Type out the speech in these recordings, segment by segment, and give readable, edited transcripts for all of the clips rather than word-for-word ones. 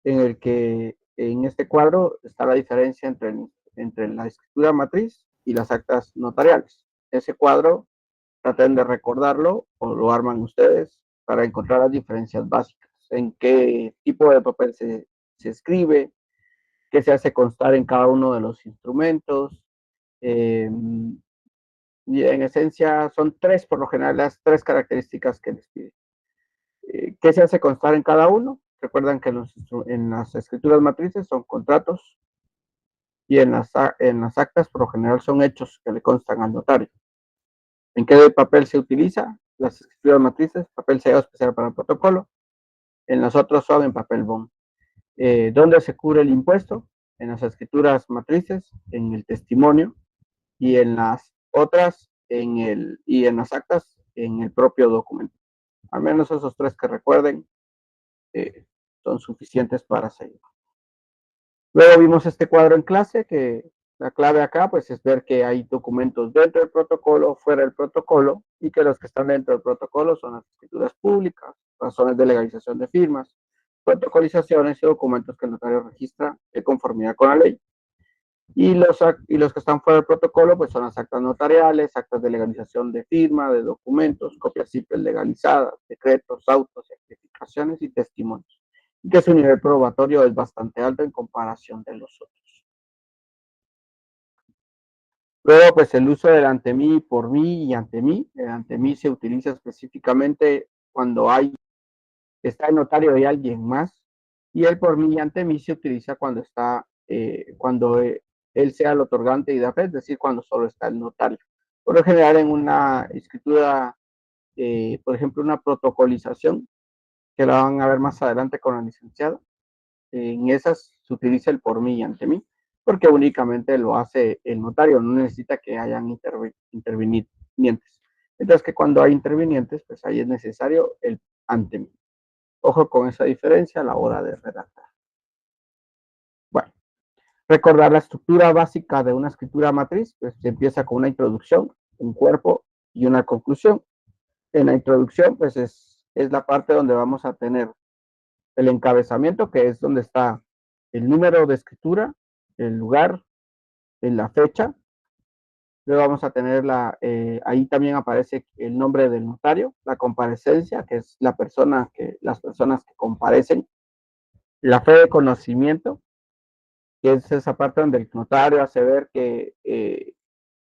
en el que en este cuadro está la diferencia entre la escritura matriz y las actas notariales. Ese cuadro traten de recordarlo o lo arman ustedes para encontrar las diferencias básicas, en qué tipo de papel se escribe, qué se hace constar en cada uno de los instrumentos. Eh, y en esencia son tres, por lo general, las tres características que les piden. ¿Qué se hace constar en cada uno? Recuerdan que en las escrituras matrices son contratos y en las actas por lo general son hechos que le constan al notario. ¿En qué papel se utiliza? Las escrituras matrices, papel sellado especial para el protocolo. En los otros son en papel bond. ¿Dónde se cubre el impuesto? En las escrituras matrices, en el testimonio, y en las otras, y en las actas, en el propio documento. Al menos esos tres que recuerden eh, son suficientes para seguir. Luego vimos este cuadro en clase que la clave acá pues es ver que hay documentos dentro del protocolo, fuera del protocolo, y que los que están dentro del protocolo son las escrituras públicas, razones de legalización de firmas, protocolizaciones y documentos que el notario registra de conformidad con la ley. Y los que están fuera del protocolo pues son las actas notariales, actas de legalización de firma, de documentos, copias simples legalizadas, decretos, autos, certificaciones y testimonios. Y que su nivel probatorio es bastante alto en comparación de los otros. Luego, pues el uso del ante mí, por mí y ante mí. El ante mí se utiliza específicamente cuando está el notario y alguien más. Y el por mí y ante mí se utiliza cuando él sea el otorgante y da fe, es decir, cuando solo está el notario. Por lo general, en una escritura, por ejemplo, una protocolización, que la van a ver más adelante con la licenciada, en esas se utiliza el por mí y ante mí, porque únicamente lo hace el notario, no necesita que hayan intervinientes. Entonces que cuando hay intervinientes, pues ahí es necesario el ante mí. Ojo con esa diferencia a la hora de redactar. Bueno, recordar la estructura básica de una escritura matriz, pues se empieza con una introducción, un cuerpo y una conclusión. En la introducción, pues es la parte donde vamos a tener el encabezamiento, que es donde está el número de escritura, el lugar, en la fecha. Luego vamos a tener ahí también aparece el nombre del notario, la comparecencia, que es las personas que comparecen, la fe de conocimiento, que es esa parte donde el notario hace ver que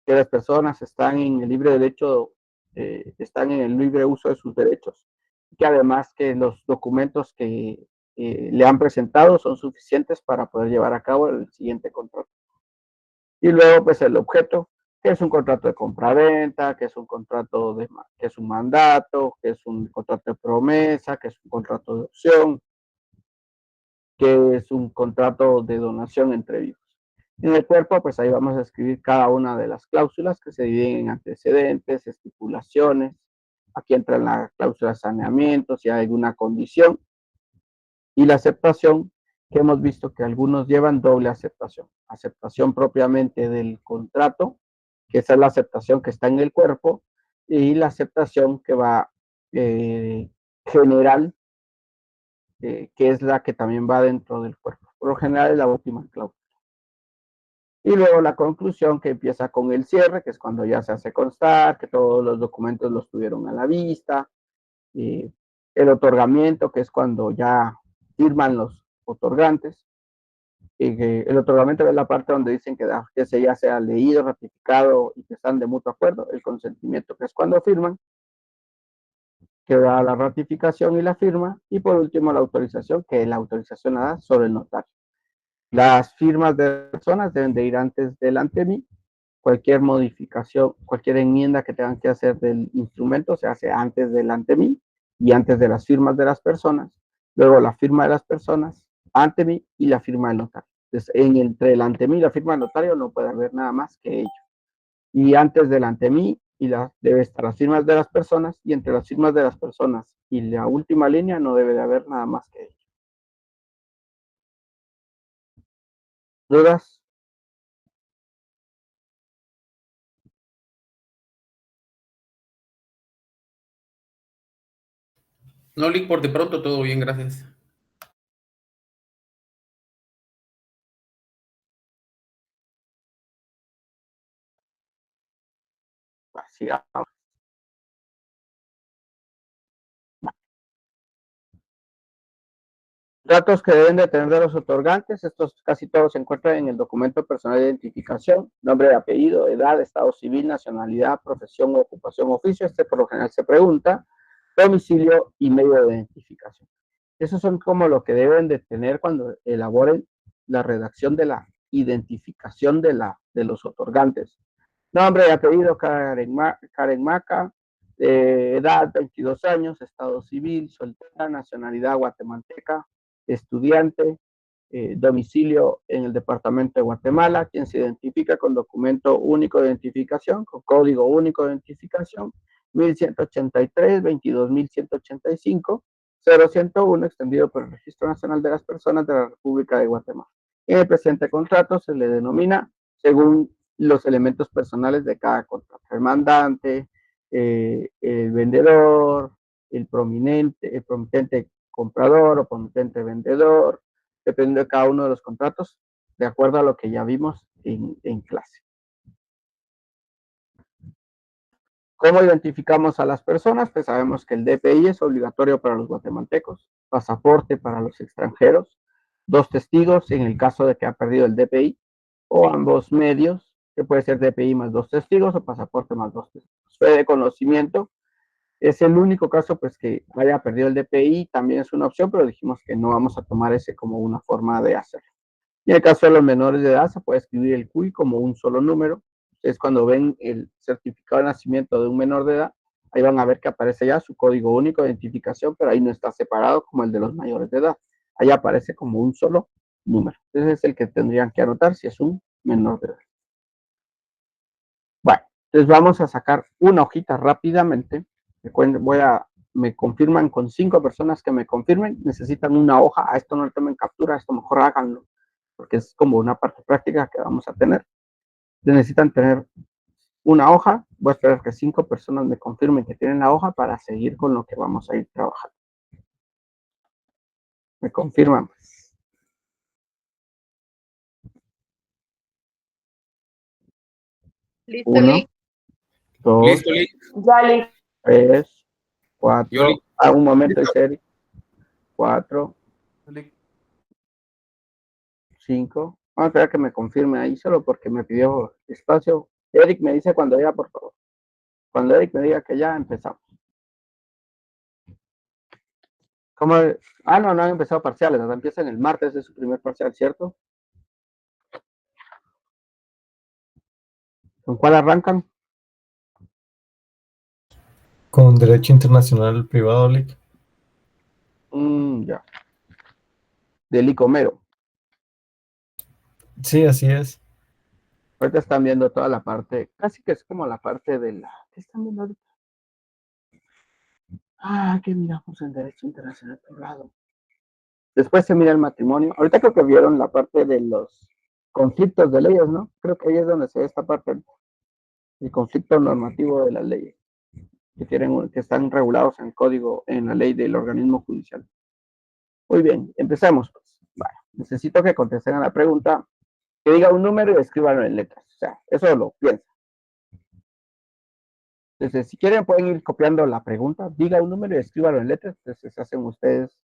las personas están en el libre derecho, están en el libre uso de sus derechos, y que además que los documentos que le han presentado son suficientes para poder llevar a cabo el siguiente contrato. Y luego, pues el objeto, que es un contrato de compraventa, que es un contrato que es un mandato, que es un contrato de promesa, que es un contrato de opción, que es un contrato de donación entre vivos. En el cuerpo, pues ahí vamos a escribir cada una de las cláusulas que se dividen en antecedentes, estipulaciones. Aquí entra la cláusula de saneamiento, si hay alguna condición. Y la aceptación, que hemos visto que algunos llevan doble aceptación. Aceptación propiamente del contrato, que esa es la aceptación que está en el cuerpo, y la aceptación que va general, que es la que también va dentro del cuerpo. Por lo general es la última cláusula. Y luego la conclusión, que empieza con el cierre, que es cuando ya se hace constar que todos los documentos los tuvieron a la vista. El otorgamiento, que es cuando ya firman los otorgantes. El otorgamiento es la parte donde dicen que ese ya sea leído, ratificado y que están de mutuo acuerdo. El consentimiento, que es cuando firman, que da la ratificación y la firma. Y por último, la autorización, que la autorización la da sobre el notario. Las firmas de personas deben de ir antes del ante mí. Cualquier modificación, cualquier enmienda que tengan que hacer del instrumento se hace antes del ante mí y antes de las firmas de las personas. Luego la firma de las personas, ante mí y la firma del notario. Entonces, entre el ante mí y la firma del notario no puede haber nada más que ello. Y antes del ante mí debe estar las firmas de las personas, y entre las firmas de las personas y la última línea no debe de haber nada más que ello. ¿Dudas? No, Lick, por de pronto todo bien, gracias. sigamos. Datos que deben de tener de los otorgantes, estos casi todos se encuentran en el documento personal de identificación: nombre, apellido, edad, estado civil, nacionalidad, profesión, ocupación, oficio. Por lo general se pregunta, domicilio y medio de identificación. Esos son como lo que deben de tener cuando elaboren la redacción de la identificación de los otorgantes. Nombre y apellido: Karen Maca, edad 22 años, estado civil, soltera, nacionalidad guatemalteca, estudiante, domicilio en el departamento de Guatemala, quien se identifica con documento único de identificación, con código único de identificación 1183, 22.185, 0101, extendido por el Registro Nacional de las Personas de la República de Guatemala. En el presente contrato se le denomina según los elementos personales de cada contrato: el mandante, el vendedor, el promitente comprador o promitente vendedor, dependiendo de cada uno de los contratos, de acuerdo a lo que ya vimos en clase. ¿Cómo identificamos a las personas? Pues sabemos que el DPI es obligatorio para los guatemaltecos, pasaporte para los extranjeros, 2 testigos en el caso de que ha perdido el DPI, o ambos medios, que puede ser DPI más 2 testigos o pasaporte más 2 testigos. Fe de conocimiento es el único caso pues que haya perdido el DPI, también es una opción, pero dijimos que no vamos a tomar ese como una forma de hacerlo. Y en el caso de los menores de edad se puede escribir el CUI como un solo número. Es cuando ven el certificado de nacimiento de un menor de edad, ahí van a ver que aparece ya su código único de identificación, pero ahí no está separado como el de los mayores de edad. Ahí aparece como un solo número. Ese es el que tendrían que anotar si es un menor de edad. Bueno, entonces vamos a sacar una hojita rápidamente. Me confirman con 5 personas que me confirmen. Necesitan una hoja. A esto no le tomen captura, a esto mejor háganlo, porque es como una parte práctica que vamos a tener. Necesitan tener una hoja. Voy a esperar que 5 personas me confirmen que tienen la hoja para seguir con lo que vamos a ir trabajando. Me confirman. Listo, 1, 2, Listo, listo. Ya listo. 3, 4. Un momento, Listo. Iseri. 4, 5. Vamos a esperar que me confirme ahí solo porque me pidió espacio. Eric me dice cuando ya, por favor. Cuando Eric me diga que ya empezamos. ¿Cómo? No han empezado parciales. Hasta empiezan el martes, es su primer parcial, ¿cierto? ¿Con cuál arrancan? Con Derecho Internacional Privado, Lic. Ya. Del Icomero. Sí, así es. Ahorita están viendo toda la parte, casi que es como la parte de la... ¿Qué están viendo ahorita? ¿Qué miramos en Derecho Internacional Privado? Después se mira el matrimonio. Ahorita creo que vieron la parte de los conflictos de leyes, ¿no? Creo que ahí es donde se ve esta parte, el conflicto normativo de las leyes, que están regulados en código, en la ley del organismo judicial. Muy bien, empecemos pues. Vale, necesito que contesten a la pregunta, que diga un número y escríbanlo en letras. O sea, eso lo piensa. Entonces, si quieren pueden ir copiando la pregunta, diga un número y escríbanlo en letras. Entonces, hacen ustedes,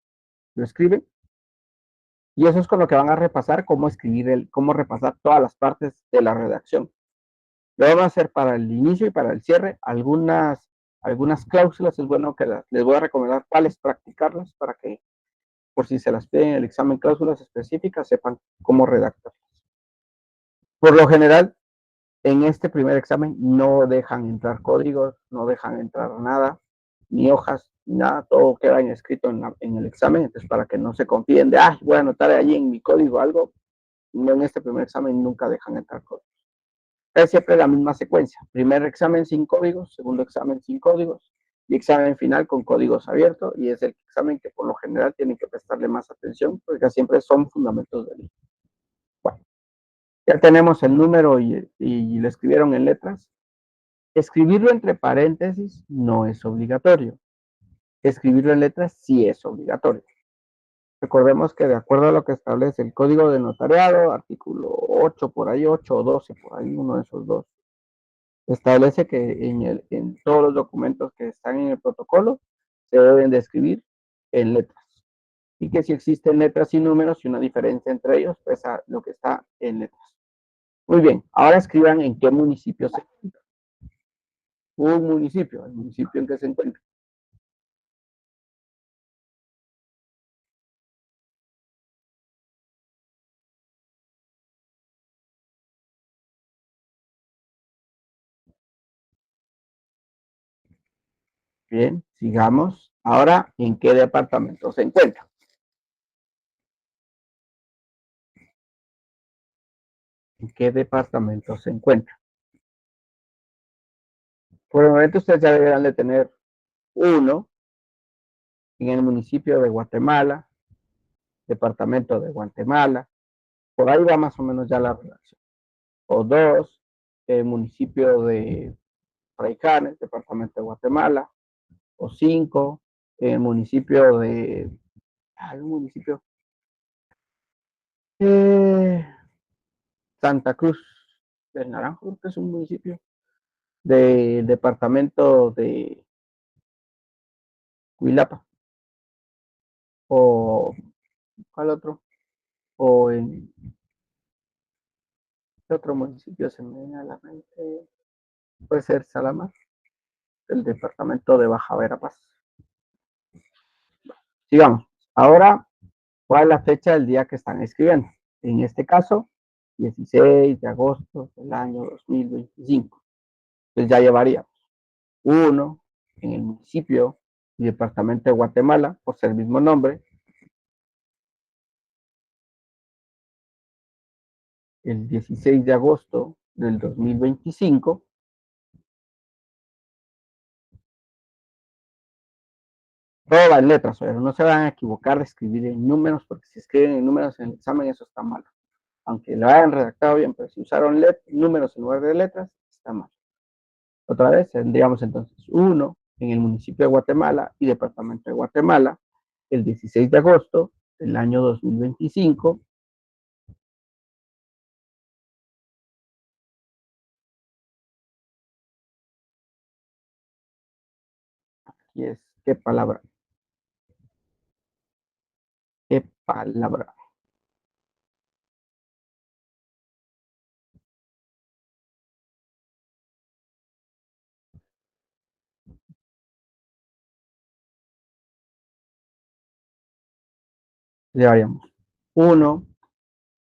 lo escriben. Y eso es con lo que van a repasar, cómo repasar todas las partes de la redacción. Lo vamos a hacer para el inicio y para el cierre. Algunas cláusulas es bueno que les voy a recomendar cuáles practicarlas para que, por si se las piden en el examen, cláusulas específicas, sepan cómo redactarlas. Por lo general, en este primer examen no dejan entrar códigos, no dejan entrar nada, ni hojas, ni nada, todo queda escrito en el examen. Entonces, para que no se confíen de, voy a anotar allí en mi código algo, no, en este primer examen nunca dejan entrar códigos. Es siempre la misma secuencia: primer examen sin códigos, segundo examen sin códigos y examen final con códigos abiertos, y es el examen que por lo general tienen que prestarle más atención porque siempre son fundamentos de ley. Bueno, ya tenemos el número y lo escribieron en letras. Escribirlo entre paréntesis no es obligatorio. Escribirlo en letras sí es obligatorio. Recordemos que de acuerdo a lo que establece el Código de Notariado, artículo 8 por ahí, 8 o 12 por ahí, uno de esos dos, establece que en todos los documentos que están en el protocolo se deben de escribir en letras. Y que si existen letras y números y una diferencia entre ellos, pues a lo que está en letras. Muy bien, ahora escriban en qué municipio se encuentra. Un municipio, el municipio en que se encuentra. Bien, sigamos. Ahora, ¿en qué departamento se encuentra? ¿En qué departamento se encuentra? Por el momento ustedes ya deberán de tener uno en el municipio de Guatemala, departamento de Guatemala, por ahí va más o menos ya la relación. O dos, el municipio de Fraijanes, departamento de Guatemala. O cinco, el municipio de, un municipio, eh, Santa Cruz del Naranjo, que es un municipio del departamento de Huilapa. O, ¿cuál otro? O en, ¿qué otro municipio se me viene a la mente? Puede ser Salamar, el departamento de Baja Verapaz. Sigamos. Ahora, ¿cuál es la fecha del día que están escribiendo? En este caso, 16 de agosto del año 2025. Entonces ya llevaríamos uno en el municipio y departamento de Guatemala, por ser el mismo nombre, el 16 de agosto del 2025. Todo va en letras, pero no se van a equivocar de escribir en números, porque si escriben en números en el examen, eso está mal. Aunque lo hayan redactado bien, pero si usaron números en lugar de letras, está mal. Otra vez, tendríamos entonces uno en el municipio de Guatemala y departamento de Guatemala, el 16 de agosto del año 2025. Y es, ¿qué palabra? ¿Qué palabra? Llevaríamos uno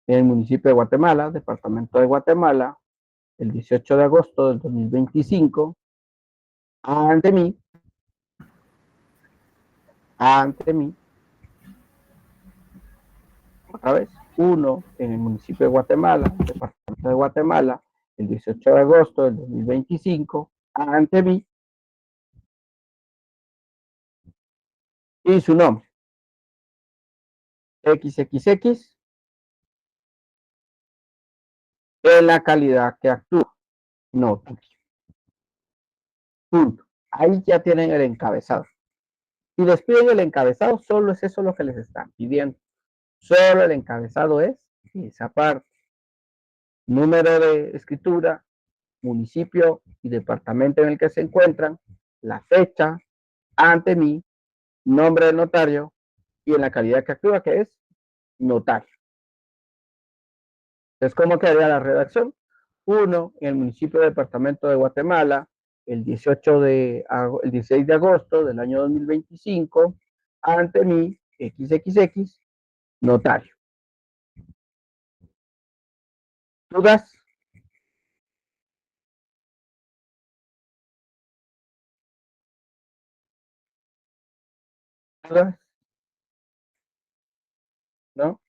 en el municipio de Guatemala, departamento de Guatemala, el 18 de agosto del 2025, ante mí, ante mí, otra vez, uno en el municipio de Guatemala, departamento de Guatemala, el 18 de agosto del 2025, ante mí, y su nombre, XXX, en la calidad que actúa, no, punto. Ahí ya tienen el encabezado. Si les piden el encabezado, solo es eso lo que les están pidiendo. Solo el encabezado es esa parte. Número de escritura, municipio y departamento en el que se encuentran, la fecha, ante mí, nombre del notario y en la calidad que actúa, que es notario. Entonces, ¿cómo quedaría la redacción? Uno, en el municipio departamento de Guatemala, el 16 de agosto del año 2025, ante mí, XXX, notario. ¿Dudas? ¿Dudas? ¿No?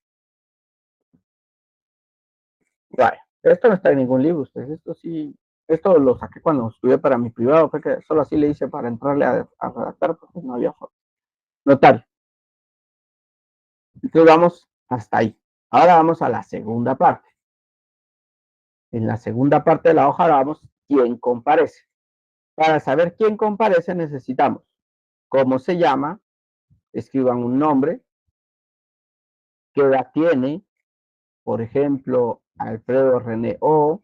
Vale. Esto no está en ningún libro, ustedes. Esto sí, esto lo saqué cuando estudié para mi privado, fue que solo así le hice para entrarle a redactar, porque no había forma. Notario. Entonces vamos hasta ahí. Ahora vamos a la segunda parte. En la segunda parte de la hoja vamos quién comparece. Para saber quién comparece necesitamos cómo se llama, escriban un nombre, qué edad tiene, por ejemplo, Alfredo René O,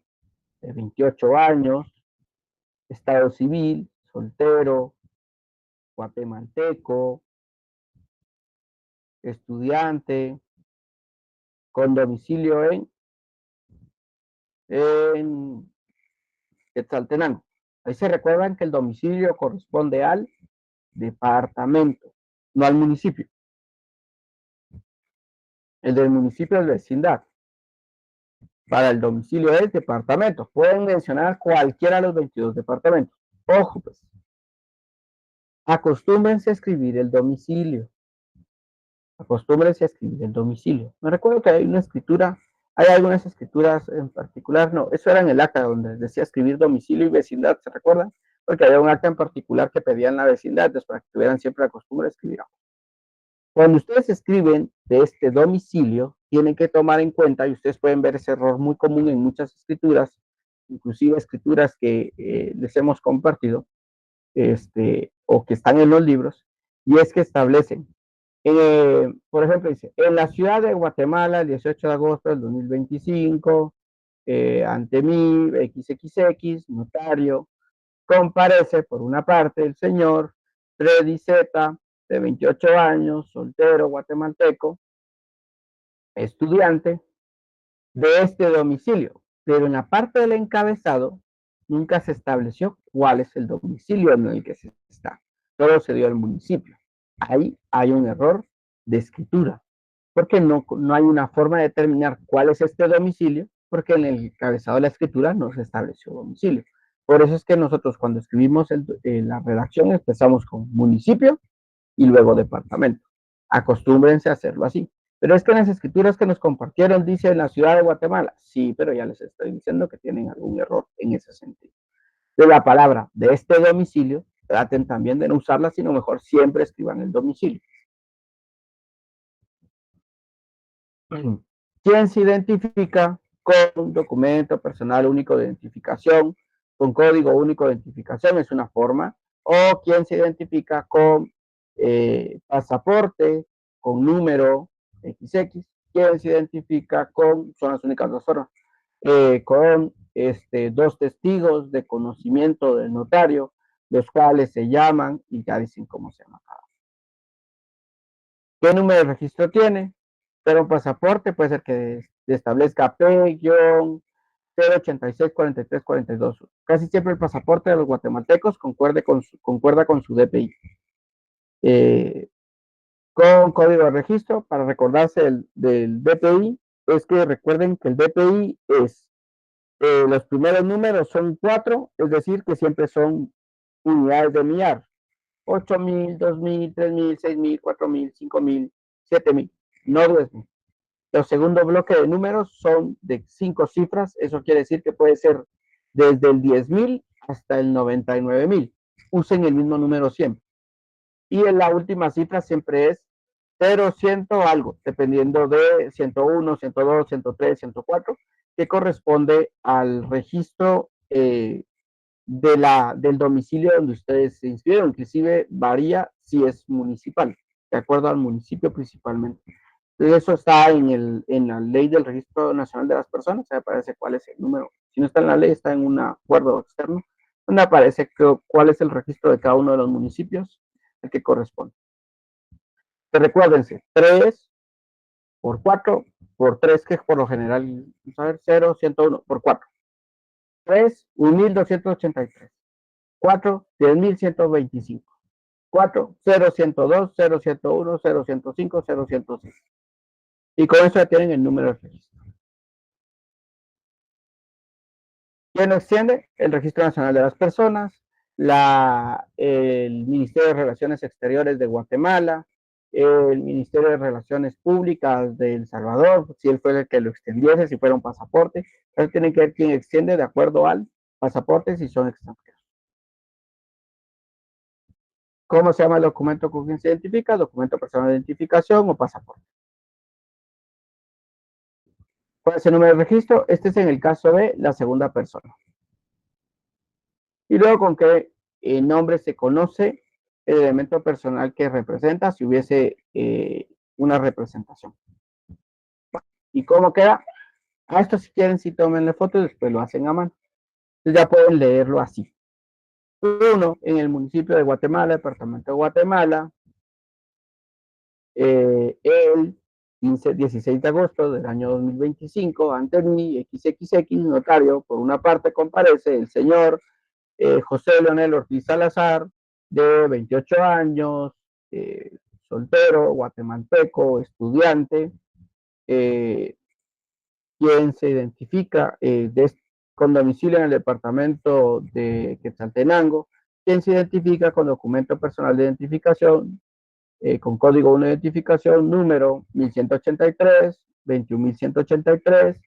de 28 años, estado civil, soltero, guatemalteco, estudiante, con domicilio en Quetzaltenango. Ahí se recuerdan que el domicilio corresponde al departamento, no al municipio. El del municipio es vecindad. Para el domicilio es departamento. Pueden mencionar cualquiera de los 22 departamentos. Ojo, pues. Acostúmbrense a escribir el domicilio. Acostúmbrense a escribir el domicilio. Me recuerdo que hay una escritura, hay algunas escrituras en particular, no, eso era en el acta donde decía escribir domicilio y vecindad, ¿se recuerdan? Porque había un acta en particular que pedían la vecindad, entonces para que tuvieran siempre la costumbre de escribir. Cuando ustedes escriben de este domicilio, tienen que tomar en cuenta, y ustedes pueden ver ese error muy común en muchas escrituras, inclusive escrituras que les hemos compartido, o que están en los libros, y es que establecen, por ejemplo, dice, en la ciudad de Guatemala, el 18 de agosto del 2025, ante mí, XXX, notario, comparece por una parte el señor Freddy Z, de 28 años, soltero, guatemalteco, estudiante, de este domicilio. Pero en la parte del encabezado nunca se estableció cuál es el domicilio en el que se está. Solo se dio el municipio. Ahí hay un error de escritura, porque no hay una forma de determinar cuál es este domicilio, porque en el encabezado de la escritura no se estableció domicilio. Por eso es que nosotros cuando escribimos la redacción empezamos con municipio y luego departamento. Acostúmbrense a hacerlo así. Pero es que en las escrituras que nos compartieron dice en la ciudad de Guatemala. Sí, pero ya les estoy diciendo que tienen algún error en ese sentido. De la palabra de este domicilio, traten también de no usarla, sino mejor siempre escriban el domicilio. ¿Quién se identifica con un documento personal único de identificación, con código único de identificación? Es una forma. O quién se identifica con pasaporte, con número XX. ¿Quién se identifica con, son las únicas dos formas, con dos testigos de conocimiento del notario, los cuales se llaman y ya dicen cómo se llama cada uno. ¿Qué número de registro tiene? Pero un pasaporte puede ser que establezca P-0864342. Casi siempre el pasaporte de los guatemaltecos concuerda con su DPI. Con código de registro, para recordarse del DPI, es que recuerden que el DPI es, los primeros números son 4, es decir, que siempre son unidades de millar. 8,000, 2,000, 3,000, 6,000, 4,000, 5,000, 7,000, no 10,000. Los segundos bloques de números son de 5 cifras, eso quiere decir que puede ser desde el 10,000 hasta el 99,000. Usen el mismo número siempre. Y en la última cifra siempre es 0, 100 algo, dependiendo de 101, 102, 103, 104, que corresponde al registro del domicilio donde ustedes se inscribieron. Inclusive varía si es municipal, de acuerdo al municipio principalmente. Entonces eso está en la ley del Registro Nacional de las Personas, ahí aparece cuál es el número. Si no está en la ley, está en un acuerdo externo, donde aparece cuál es el registro de cada uno de los municipios al que corresponde. Pero recuérdense, 3 por 4 por 3, que por lo general, vamos a ver, 0, 101 por 4. 3, 1,283. 4, 10,125. 4, 0, 102, 0, 101, 0, 105, 0, 106. Y con eso ya tienen el número de registro. ¿Quién lo extiende? El Registro Nacional de las Personas, el Ministerio de Relaciones Exteriores de Guatemala, el Ministerio de Relaciones Públicas de El Salvador, si él fue el que lo extendiese, si fuera un pasaporte. Entonces tienen que ver quién extiende de acuerdo al pasaporte si son extranjeros. ¿Cómo se llama el documento con quien se identifica? Documento personal de identificación o pasaporte. ¿Cuál es el número de registro? Este es en el caso de la segunda persona. Y luego con qué nombre se conoce el elemento personal que representa si hubiese una representación. ¿Y cómo queda? A esto si quieren, si tomen la foto, después lo hacen a mano. Entonces ya pueden leerlo así. Uno, en el municipio de Guatemala, departamento de Guatemala, el 16 de agosto del año 2025, ante mí, XXX, notario, por una parte comparece el señor José Leonel Ortiz Salazar, de 28 años, soltero, guatemalteco, estudiante, quien se identifica con domicilio en el departamento de Quetzaltenango, quien se identifica con documento personal de identificación, con código 1 de identificación, número 1183, 21183,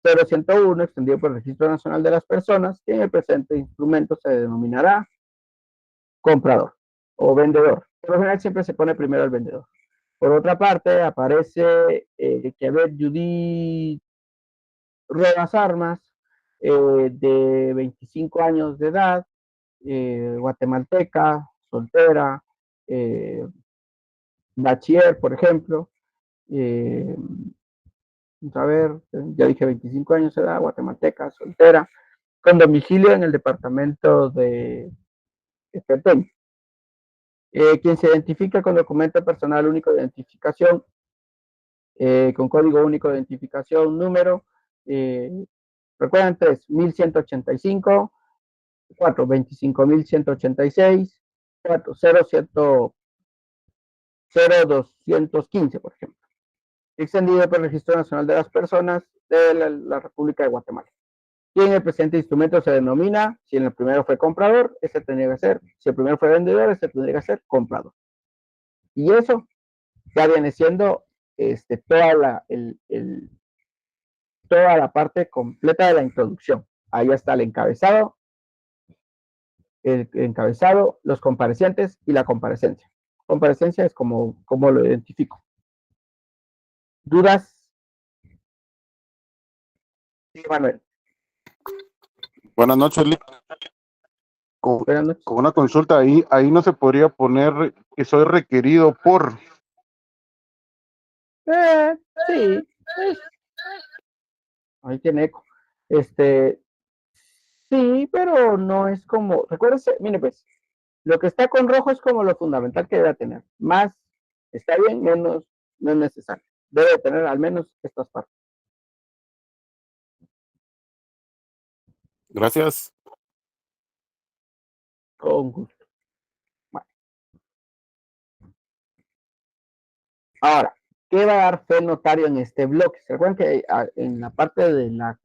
0101, extendido por el Registro Nacional de las Personas, que en el presente instrumento se denominará comprador o vendedor. Por lo general siempre se pone primero el vendedor. Por otra parte, aparece que ver Judith Ruedas Armas, de 25 años de edad, guatemalteca, soltera, bachiller, por ejemplo. Vamos a ver, ya dije 25 años de edad, guatemalteca, soltera, con domicilio en el departamento de Petén. Quien se identifica con documento personal único de identificación, con código único de identificación, número, recuerden 3.185, 4, 25.186, 4, 0215, por ejemplo. Extendido por el Registro Nacional de las Personas de la República de Guatemala. Y en el presente instrumento se denomina, si en el primero fue comprador, este tendría que ser, si el primero fue vendedor, este tendría que ser comprador. Y eso ya viene siendo toda la parte completa de la introducción. Ahí está el encabezado, los comparecientes y la comparecencia. Comparecencia es como lo identifico. ¿Dudas? Sí, Manuel. Buenas noches, Lick. Buenas noches. Con una consulta, ahí no se podría poner que soy requerido por. Sí. Ahí tiene eco. Sí, pero no es como, recuérdese, mire pues, lo que está con rojo es como lo fundamental que debe tener. Más está bien, menos no es necesario. Debe tener al menos estas partes. Gracias. Con gusto. Bueno. Ahora, ¿qué va a dar fe notario en este bloque? ¿Se acuerdan que en la parte de la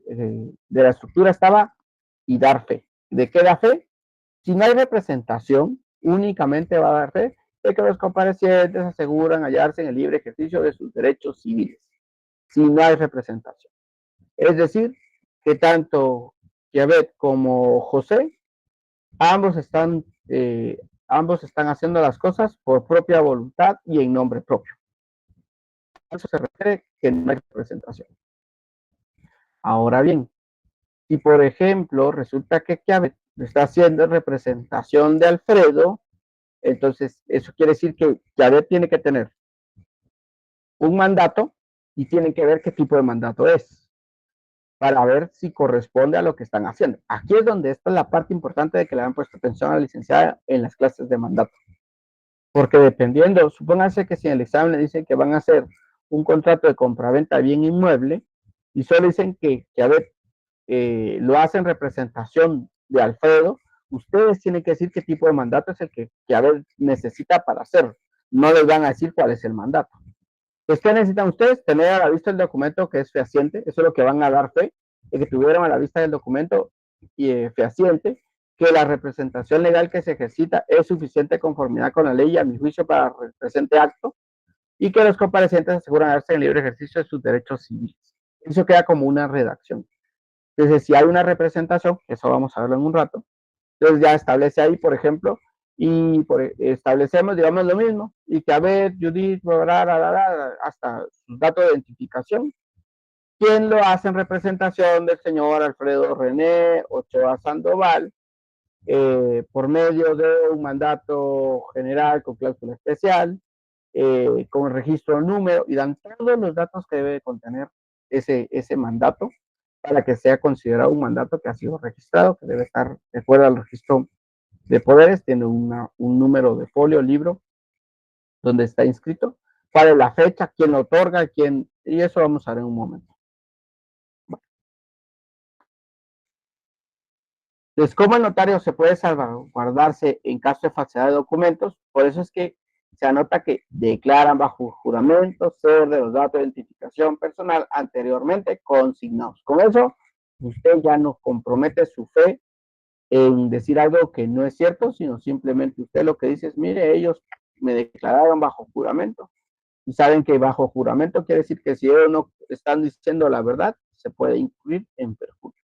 estructura estaba y dar fe? ¿De qué da fe? Si no hay representación, únicamente va a dar fe de que los comparecientes aseguran hallarse en el libre ejercicio de sus derechos civiles, si no hay representación. Es decir, que tanto Yabet como José, ambos están haciendo las cosas por propia voluntad y en nombre propio. A eso se refiere que no hay representación. Ahora bien, si por ejemplo resulta que Yabet está haciendo representación de Alfredo, entonces eso quiere decir que Yabet tiene que tener un mandato y tienen que ver qué tipo de mandato es, para ver si corresponde a lo que están haciendo. Aquí es donde esta es la parte importante de que le han puesto atención a la licenciada en las clases de mandato. Porque dependiendo, supónganse que si en el examen le dicen que van a hacer un contrato de compraventa de bien inmueble y solo dicen que a ver, lo hacen representación de Alfredo, ustedes tienen que decir qué tipo de mandato es el que a ver necesita para hacerlo. No les van a decir cuál es el mandato. Pues, ¿qué necesitan ustedes? Tener a la vista el documento que es fehaciente, eso es lo que van a dar fe, de que tuvieron a la vista del documento fehaciente, que la representación legal que se ejercita es suficiente conformidad con la ley y a mi juicio para el presente acto, y que los comparecientes aseguran haberse en libre ejercicio de sus derechos civiles. Eso queda como una redacción. Entonces, si hay una representación, eso vamos a verlo en un rato, entonces ya establece ahí, por ejemplo, y establecemos, digamos, lo mismo, y que a ver, Judith, hasta sus datos de identificación, ¿quién lo hace en representación del señor Alfredo René Ochoa Sandoval, por medio de un mandato general con cláusula especial, con el registro número, y dan todos los datos que debe contener ese mandato para que sea considerado un mandato que ha sido registrado, que debe estar de acuerdo al registro de poderes, tiene un número de folio, libro, donde está inscrito, cuál es la fecha, quién lo otorga, quién, y eso vamos a ver en un momento. Entonces, ¿cómo el notario se puede salvaguardarse en caso de falsedad de documentos? Por eso es que se anota que declaran bajo juramento ser de los datos de identificación personal anteriormente consignados. Con eso, usted ya no compromete su fe en decir algo que no es cierto, sino simplemente usted lo que dice es, mire, ellos me declararon bajo juramento. Y saben que bajo juramento quiere decir que si ellos no están diciendo la verdad, se puede incluir en perjuicio.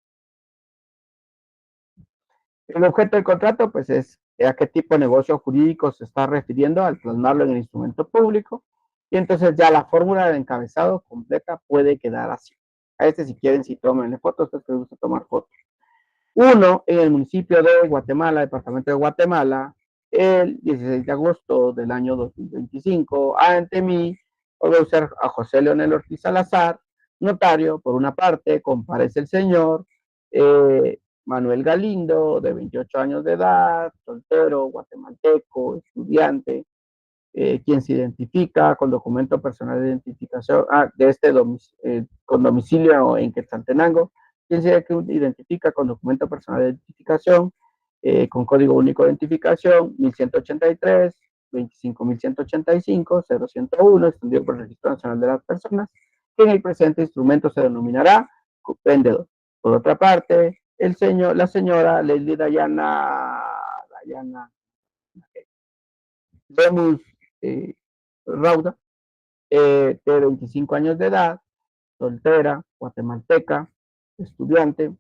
El objeto del contrato, pues, es a qué tipo de negocio jurídico se está refiriendo al plasmarlo en el instrumento público. Y entonces ya la fórmula de encabezado completa puede quedar así. A este, si quieren, si tomen fotos, ustedes les gusta tomar fotos. Uno, en el municipio de Guatemala, departamento de Guatemala, el 16 de agosto del año 2025, ante mí, voy a usar a José Leonel Ortiz Salazar, notario, por una parte, comparece el señor Manuel Galindo, de 28 años de edad, soltero, guatemalteco, estudiante, quien se identifica con documento personal de identificación, con domicilio en Quetzaltenango, quien se identifica con documento personal de identificación, con código único de identificación, 1183, 25.185, 0101, extendido por el Registro Nacional de las Personas, que en el presente instrumento se denominará vendedor. Por otra parte, la señora Leslie Dayana Lemus Rauda, de 25 años de edad, soltera, guatemalteca, estudiante,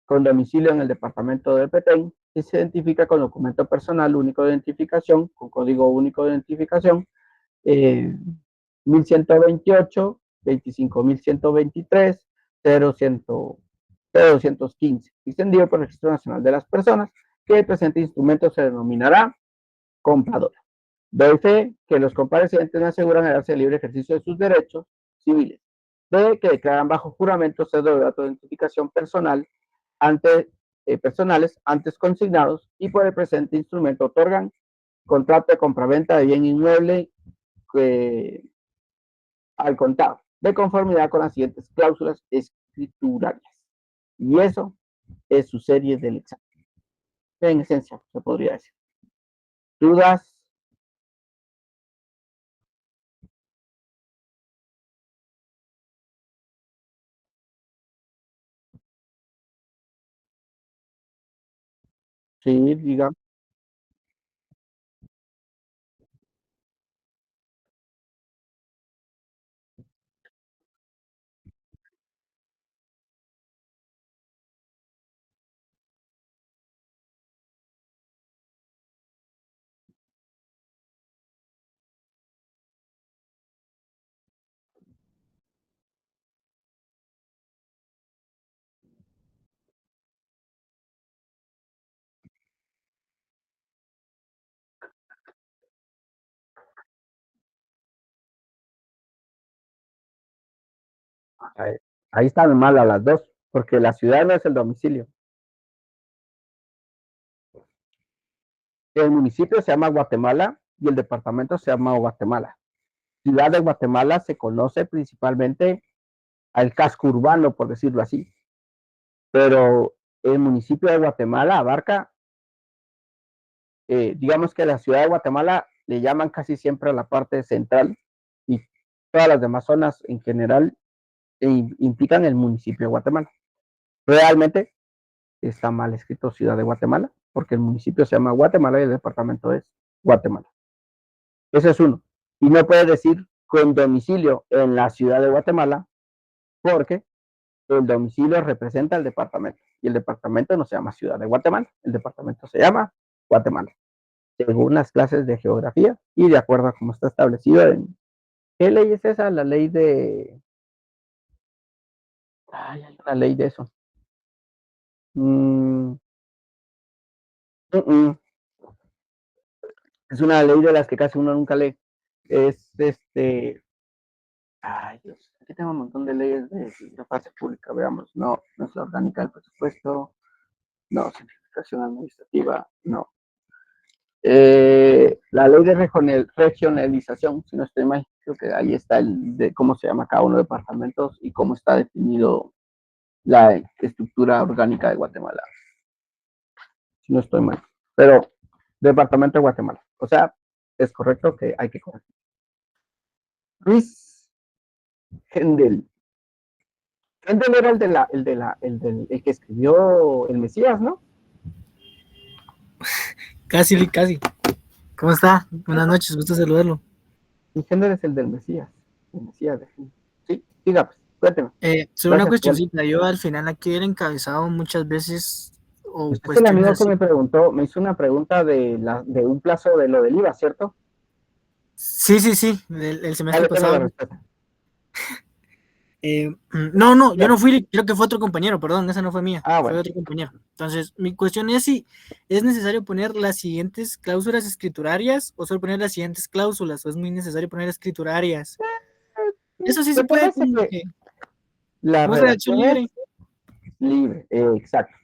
con domicilio en el departamento de Petén, y se identifica con documento personal único de identificación, con código único de identificación, 1128, 25.123, 0215, extendido por el Registro Nacional de las Personas, que el presente instrumento se denominará comprador. Doy fe que los comparecientes me aseguran el darse libre ejercicio de sus derechos civiles. B, que declaran bajo juramento ser de datos de identificación personal personales antes consignados y por el presente instrumento otorgan contrato de compraventa de bien inmueble al contado, de conformidad con las siguientes cláusulas escriturarias. Y eso es su serie del examen. En esencia, se podría decir. ¿Dudas? Sí, diga. Ahí, ahí están mal a las dos, porque la ciudad no es el domicilio. El municipio se llama Guatemala y el departamento se llama Guatemala. Ciudad de Guatemala se conoce principalmente al casco urbano, por decirlo así, pero el municipio de Guatemala abarca, digamos que la ciudad de Guatemala le llaman casi siempre a la parte central y todas las demás zonas en general implican el municipio de Guatemala. Realmente está mal escrito Ciudad de Guatemala, porque el municipio se llama Guatemala y el departamento es Guatemala. Ese es uno. Y no puedes decir con domicilio en la ciudad de Guatemala, porque el domicilio representa el departamento. Y el departamento no se llama Ciudad de Guatemala, el departamento se llama Guatemala, según las clases de geografía y de acuerdo a cómo está establecido en... ¿Qué ley es esa? La ley de... Ay, hay una ley de eso. Mm, es una ley de las que casi uno nunca lee. Es ay, Dios, aquí tengo un montón de leyes de fase pública, veamos. No, no es la orgánica del presupuesto. No, simplificación administrativa, no. La ley de regionalización, si no estoy mal, creo que ahí está el de cómo se llama cada uno de los departamentos y cómo está definido la estructura orgánica de Guatemala, si no estoy mal. Pero, departamento de Guatemala. O sea, es correcto que hay que corregir. Luis Hendel. Hendel era el que escribió El Mesías, ¿no? Casi, casi. ¿Cómo está? Buenas noches, gusto saludarlo. Y Hendel es el del Mesías. El Mesías de Hendel. Sí, diga, pues, cuénteme. Sobre una Gracias, cuestioncita, yo al final aquí era encabezado muchas veces o Usted es el amigo cuestiones que así. me preguntó, me hizo una pregunta de un plazo de lo del IVA, ¿cierto? Sí, el semestre Dale, tengo la pasado. respuesta. No, yo Claro. no fui, creo que fue otro compañero, perdón, esa no fue mía, Ah, fue bueno. otro compañero. Entonces, mi cuestión es si es necesario poner las siguientes cláusulas escriturarias o solo poner las siguientes cláusulas, o es muy necesario poner escriturarias. Eso sí se Me puede, parece como que que, la como es redacción redacción es libre. libre, exacto.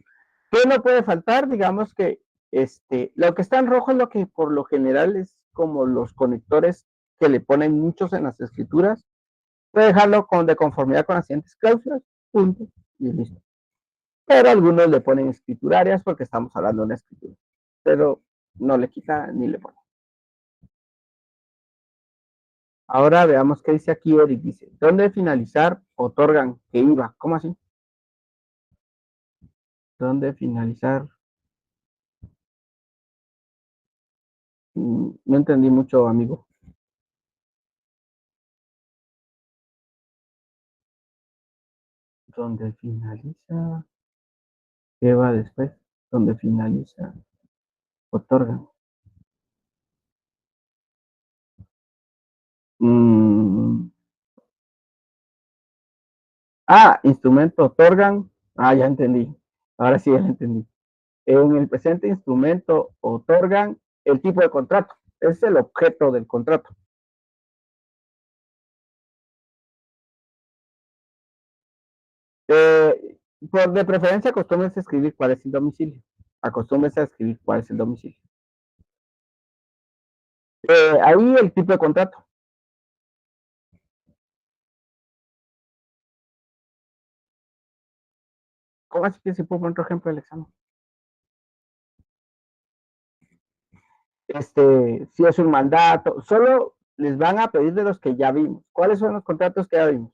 ¿Qué no puede faltar? Digamos que lo que está en rojo es lo que por lo general es como los conectores que le ponen muchos en las escrituras. Puede dejarlo de conformidad con las siguientes cláusulas, punto, y listo. Pero algunos le ponen escriturarias porque estamos hablando de una escritura. Pero no le quita ni le pone. Ahora veamos qué dice aquí Eric. Dice, ¿dónde finalizar otorgan que IVA? ¿Cómo así? ¿Dónde finalizar? No entendí mucho, amigo. ¿Dónde finaliza? ¿Qué va después? ¿Dónde finaliza? Otorgan. Instrumento otorgan. Ya entendí. Ahora sí ya entendí. En el presente instrumento otorgan el tipo de contrato. Es el objeto del contrato. De preferencia, acostúmbrense a escribir cuál es el domicilio. Acostúmbrense a escribir cuál es el domicilio. Ahí el tipo de contrato. ¿Cómo así que si puedo poner otro ejemplo del examen? Si es un mandato, solo les van a pedir de los que ya vimos. ¿Cuáles son los contratos que ya vimos?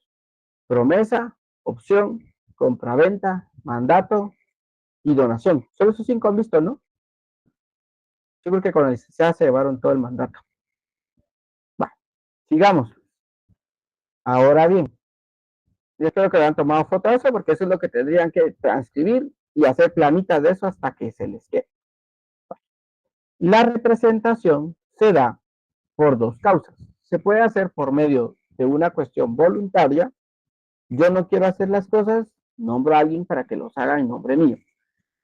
Promesa, opción, compraventa, mandato y donación. Solo esos 5 han visto, ¿no? Yo creo que con la licenciada se llevaron todo el mandato. Va, sigamos. Ahora bien, yo espero que le han tomado foto de eso porque eso es lo que tendrían que transcribir y hacer planitas de eso hasta que se les quede. La representación se da por 2 causas. Se puede hacer por medio de una cuestión voluntaria. Yo no quiero hacer las cosas, nombro a alguien para que los haga en nombre mío.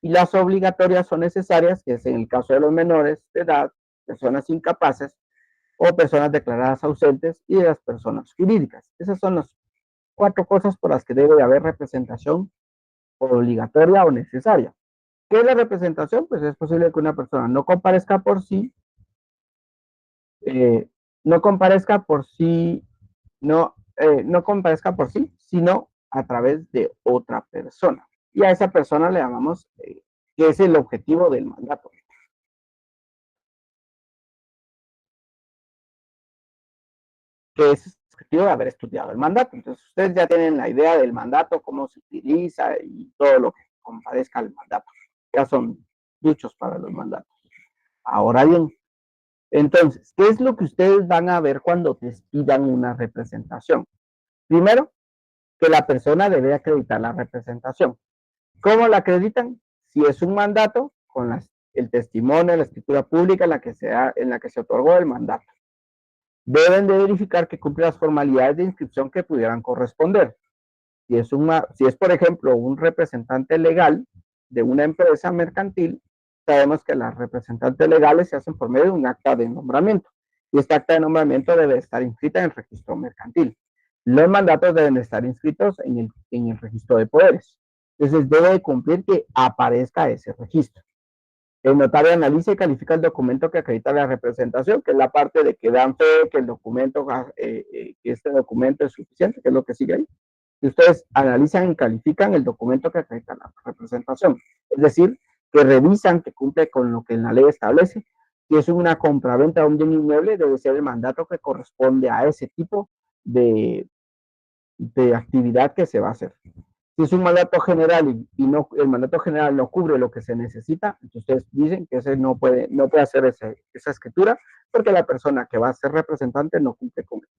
Y las obligatorias son necesarias, que es en el caso de los menores de edad, personas incapaces o personas declaradas ausentes y de las personas jurídicas. Esas son las 4 cosas por las que debe de haber representación obligatoria o necesaria. ¿Qué es la representación? Pues es posible que una persona no comparezca por sí, no comparezca por sí, no comparezca por sí, sino a través de otra persona. Y a esa persona le llamamos que es el objetivo del mandato. Que es el objetivo de haber estudiado el mandato. Entonces, ustedes ya tienen la idea del mandato, cómo se utiliza y todo lo que comparezca al mandato. Ya son muchos para los mandatos. Ahora bien, entonces, ¿qué es lo que ustedes van a ver cuando les pidan una representación? Primero, que la persona debe acreditar la representación. ¿Cómo la acreditan? Si es un mandato, con el testimonio, la escritura pública en la que se otorgó el mandato. Deben de verificar que cumple las formalidades de inscripción que pudieran corresponder. Si es, por ejemplo, un representante legal de una empresa mercantil, sabemos que las representantes legales se hacen por medio de un acta de nombramiento. Y esta acta de nombramiento debe estar inscrita en el registro mercantil. Los mandatos deben estar inscritos en el registro de poderes. Entonces debe cumplir que aparezca ese registro. El notario analiza y califica el documento que acredita la representación, que es la parte de que dan fe, que el documento, que este documento es suficiente, que es lo que sigue ahí. Y ustedes analizan y califican el documento que acredita la representación. Es decir, que revisan que cumple con lo que la ley establece. Si es una compraventa de un bien inmueble, debe ser el mandato que corresponde a ese tipo de actividad que se va a hacer. Si es un mandato general y no, el mandato general no cubre lo que se necesita, entonces ustedes dicen que ese no puede hacer esa escritura porque la persona que va a ser representante no cumple con eso.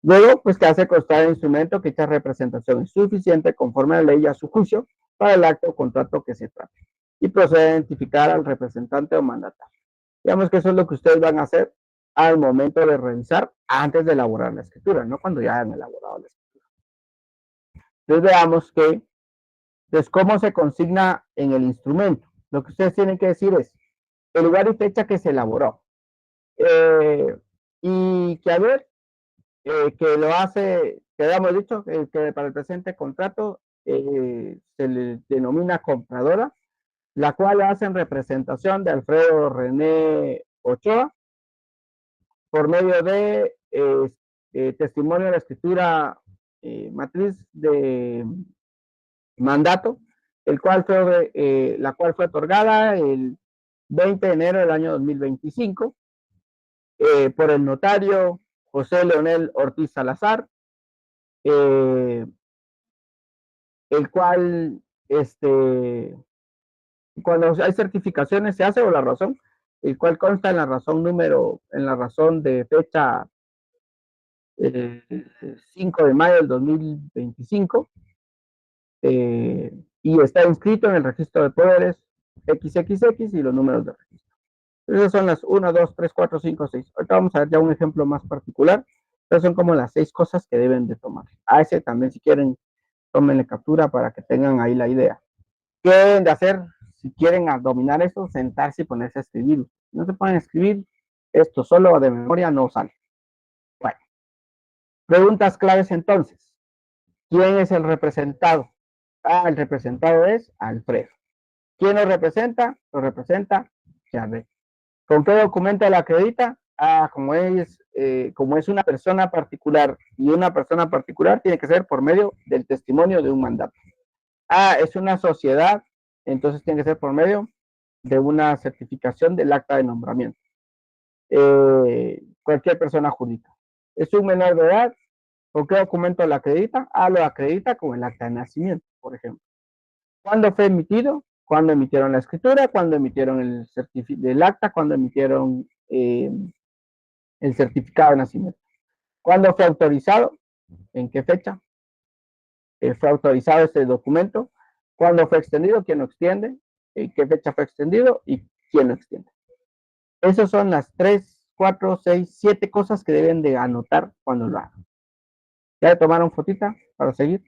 Luego, pues que hace constar el instrumento que esta representación es suficiente conforme a la ley y a su juicio para el acto o contrato que se trate. Y procede a identificar al representante o mandatario. Digamos que eso es lo que ustedes van a hacer al momento de revisar antes de elaborar la escritura, no cuando ya han elaborado la escritura. Entonces veamos que, entonces, ¿cómo se consigna en el instrumento? Lo que ustedes tienen que decir es el lugar y fecha que se elaboró. Y que a ver, que lo hace, que habíamos dicho, que para el presente contrato se le denomina compradora, la cual hace en representación de Alfredo René Ochoa, por medio de testimonio de la escritura matriz de mandato, la cual fue otorgada el 20 de enero del año 2025 por el notario José Leonel Ortiz Salazar, el cual, cuando hay certificaciones se hace o la razón, el cual consta en la razón de fecha 5 de mayo del 2025, y está inscrito en el registro de poderes XXX y los números de registro. Esas son las 1, 2, 3, 4, 5, 6. Ahorita vamos a ver ya un ejemplo más particular. Esas son como las 6 cosas que deben de tomar. A ese también, si quieren, tómenle captura para que tengan ahí la idea. ¿Qué deben de hacer si quieren dominar esto? Sentarse y ponerse a escribir. Si no se pueden escribir, esto solo de memoria no sale. Bueno, preguntas claves entonces. ¿Quién es el representado? El representado es Alfredo. ¿Quién lo representa? Lo representa Chávez. ¿Con qué documento lo acredita? Como es una persona particular y una persona particular tiene que ser por medio del testimonio de un mandato. Es una sociedad, entonces tiene que ser por medio de una certificación del acta de nombramiento. Cualquier persona jurídica. Es un menor de edad. ¿Con qué documento lo acredita? Lo acredita con el acta de nacimiento, por ejemplo. ¿Cuándo fue emitido? Cuando emitieron la escritura, cuando emitieron el acta, cuando emitieron el certificado de nacimiento. ¿Cuándo fue autorizado? ¿En qué fecha fue autorizado este documento? ¿Cuándo fue extendido? ¿Quién lo extiende? ¿En qué fecha fue extendido? ¿Y quién lo extiende? Esas son las 3, 4, 6, 7 cosas que deben de anotar cuando lo hagan. ¿Ya le tomaron fotita para seguir?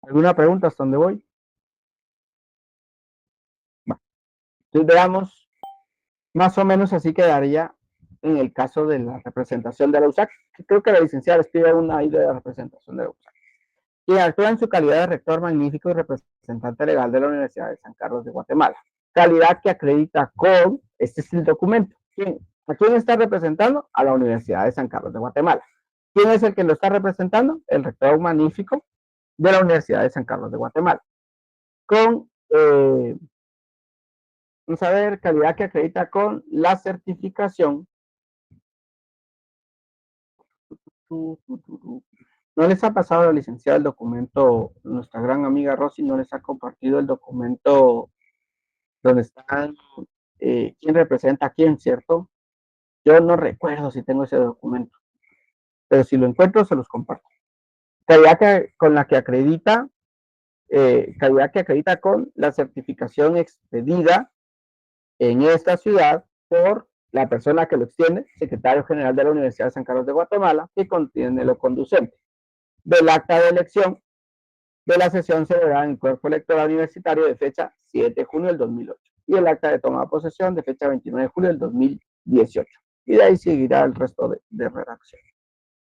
¿Alguna pregunta hasta dónde voy? Bueno, entonces veamos, más o menos así quedaría en el caso de la representación de la USAC. Creo que la licenciada les pide una idea de la representación de la USAC. Y actúa en su calidad de rector magnífico y representante legal de la Universidad de San Carlos de Guatemala. Calidad que acredita con, este es el documento. ¿A quién está representando? A la Universidad de San Carlos de Guatemala. ¿Quién es el que lo está representando? El rector magnífico de la Universidad de San Carlos de Guatemala. Con, vamos a ver, calidad que acredita con la certificación. ¿No les ha pasado a la licenciada el documento? Nuestra gran amiga Rosy no les ha compartido el documento donde están quién representa a quién, ¿cierto? Yo no recuerdo si tengo ese documento, pero si lo encuentro se los comparto. Calidad con la que acredita, calidad que acredita con la certificación expedida en esta ciudad por la persona que lo extiende, secretario general de la Universidad de San Carlos de Guatemala, que contiene lo conducente del acta de elección de la sesión celebrada en el cuerpo electoral universitario de fecha 7 de junio del 2008 y el acta de toma de posesión de fecha 29 de julio del 2018. Y de ahí seguirá el resto de redacción.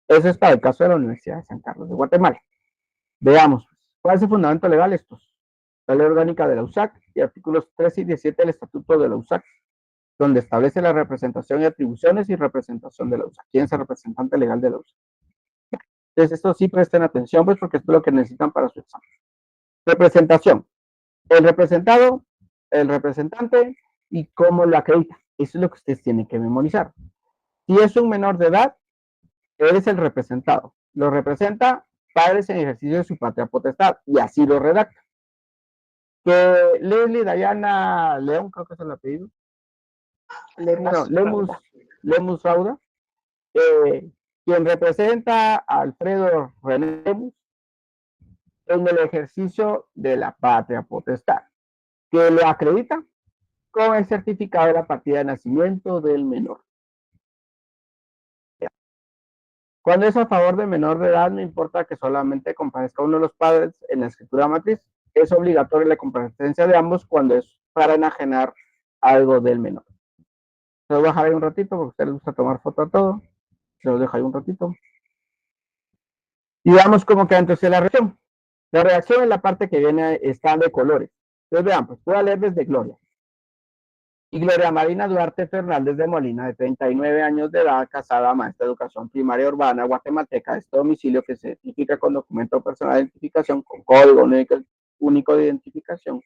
Eso es para el caso de la Universidad de San Carlos de Guatemala. Veamos, ¿cuál es el fundamento legal? Estos. La ley orgánica de la USAC y artículos 13 y 17 del estatuto de la USAC, donde establece la representación y atribuciones y representación de la USAC. ¿Quién es el representante legal de la USAC? Entonces, esto sí presten atención, pues, porque esto es lo que necesitan para su examen. Representación. El representado, el representante y cómo lo acredita. Eso es lo que ustedes tienen que memorizar. Si es un menor de edad, eres el representado. Lo representa padres en ejercicio de su patria potestad y así lo redacta. Que Leslie Diana León, creo que es el apellido. Lemus Rauda, quien representa a Alfredo René Lemus en el ejercicio de la patria potestad, que lo acredita con el certificado de la partida de nacimiento del menor. Cuando es a favor del menor de edad, no importa que solamente comparezca uno de los padres en la escritura matriz, es obligatoria la comparecencia de ambos cuando es para enajenar algo del menor. Se los voy a dejar ahí un ratito porque a ustedes les gusta tomar foto a todo. Se los dejo ahí un ratito. Y veamos cómo queda entonces la reacción. La reacción en la parte que viene está de colores. Entonces vean, pues voy a leer desde Gloria. Y Gloria Marina Duarte Fernández de Molina, de 39 años de edad, casada, maestra de educación primaria urbana, guatemalteca, de este domicilio que se identifica con documento personal de identificación, con código único de identificación,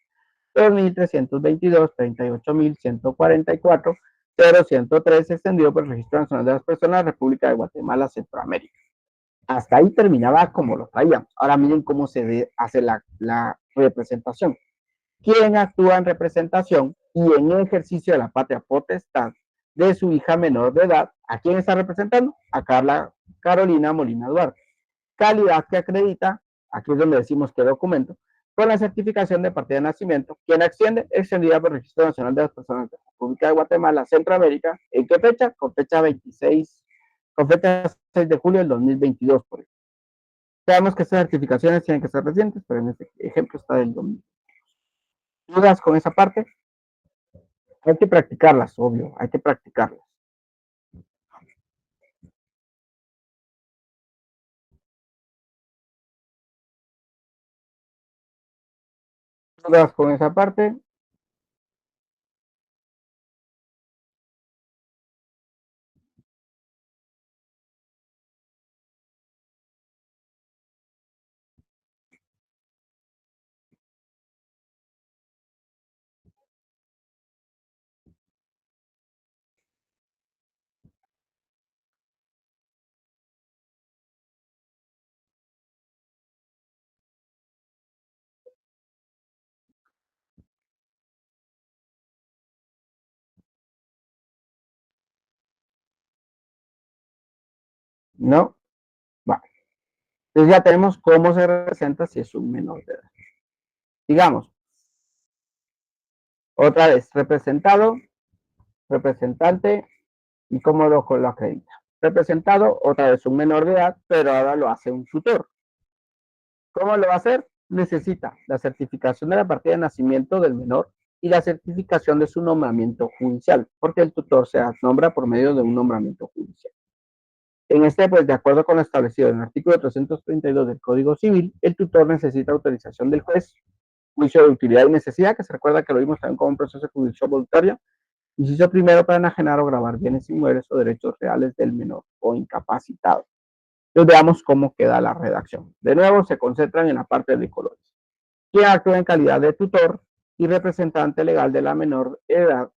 2322, 38.144, 0103, extendido por el Registro Nacional de las Personas, República de Guatemala, Centroamérica. Hasta ahí terminaba como lo traíamos. Ahora miren cómo se hace la representación. ¿Quién actúa en representación y en ejercicio de la patria potestad de su hija menor de edad? ¿A quién está representando? A Carolina Molina Duarte. Calidad que acredita, aquí es donde decimos que documento, con la certificación de partida de nacimiento. ¿Quién extiende? Extendida por el Registro Nacional de las Personas de la República de Guatemala, Centroamérica. ¿En qué fecha? Con fecha 26, con fecha 6 de julio del 2022, por ejemplo. Sabemos que estas certificaciones tienen que ser recientes, pero en este ejemplo está del 2000. ¿Dudas con esa parte? Hay que practicarlas, obvio, hay que practicarlas. ¿Dudas con esa parte? No. Va. Entonces ya tenemos cómo se representa si es un menor de edad. Digamos, otra vez, representado, representante y cómo lo acredita. Representado, otra vez un menor de edad, pero ahora lo hace un tutor. ¿Cómo lo va a hacer? Necesita la certificación de la partida de nacimiento del menor y la certificación de su nombramiento judicial, porque el tutor se nombra por medio de un nombramiento judicial. En este, pues, de acuerdo con lo establecido en el artículo 332 del Código Civil, el tutor necesita autorización del juez, juicio de utilidad y necesidad, que se recuerda que lo vimos también como un proceso judicial voluntario, inciso primero para enajenar o gravar bienes inmuebles o derechos reales del menor o incapacitado. Entonces veamos cómo queda la redacción. De nuevo, se concentran en la parte de colores. ¿Quién actúa en calidad de tutor y representante legal de la menor edad,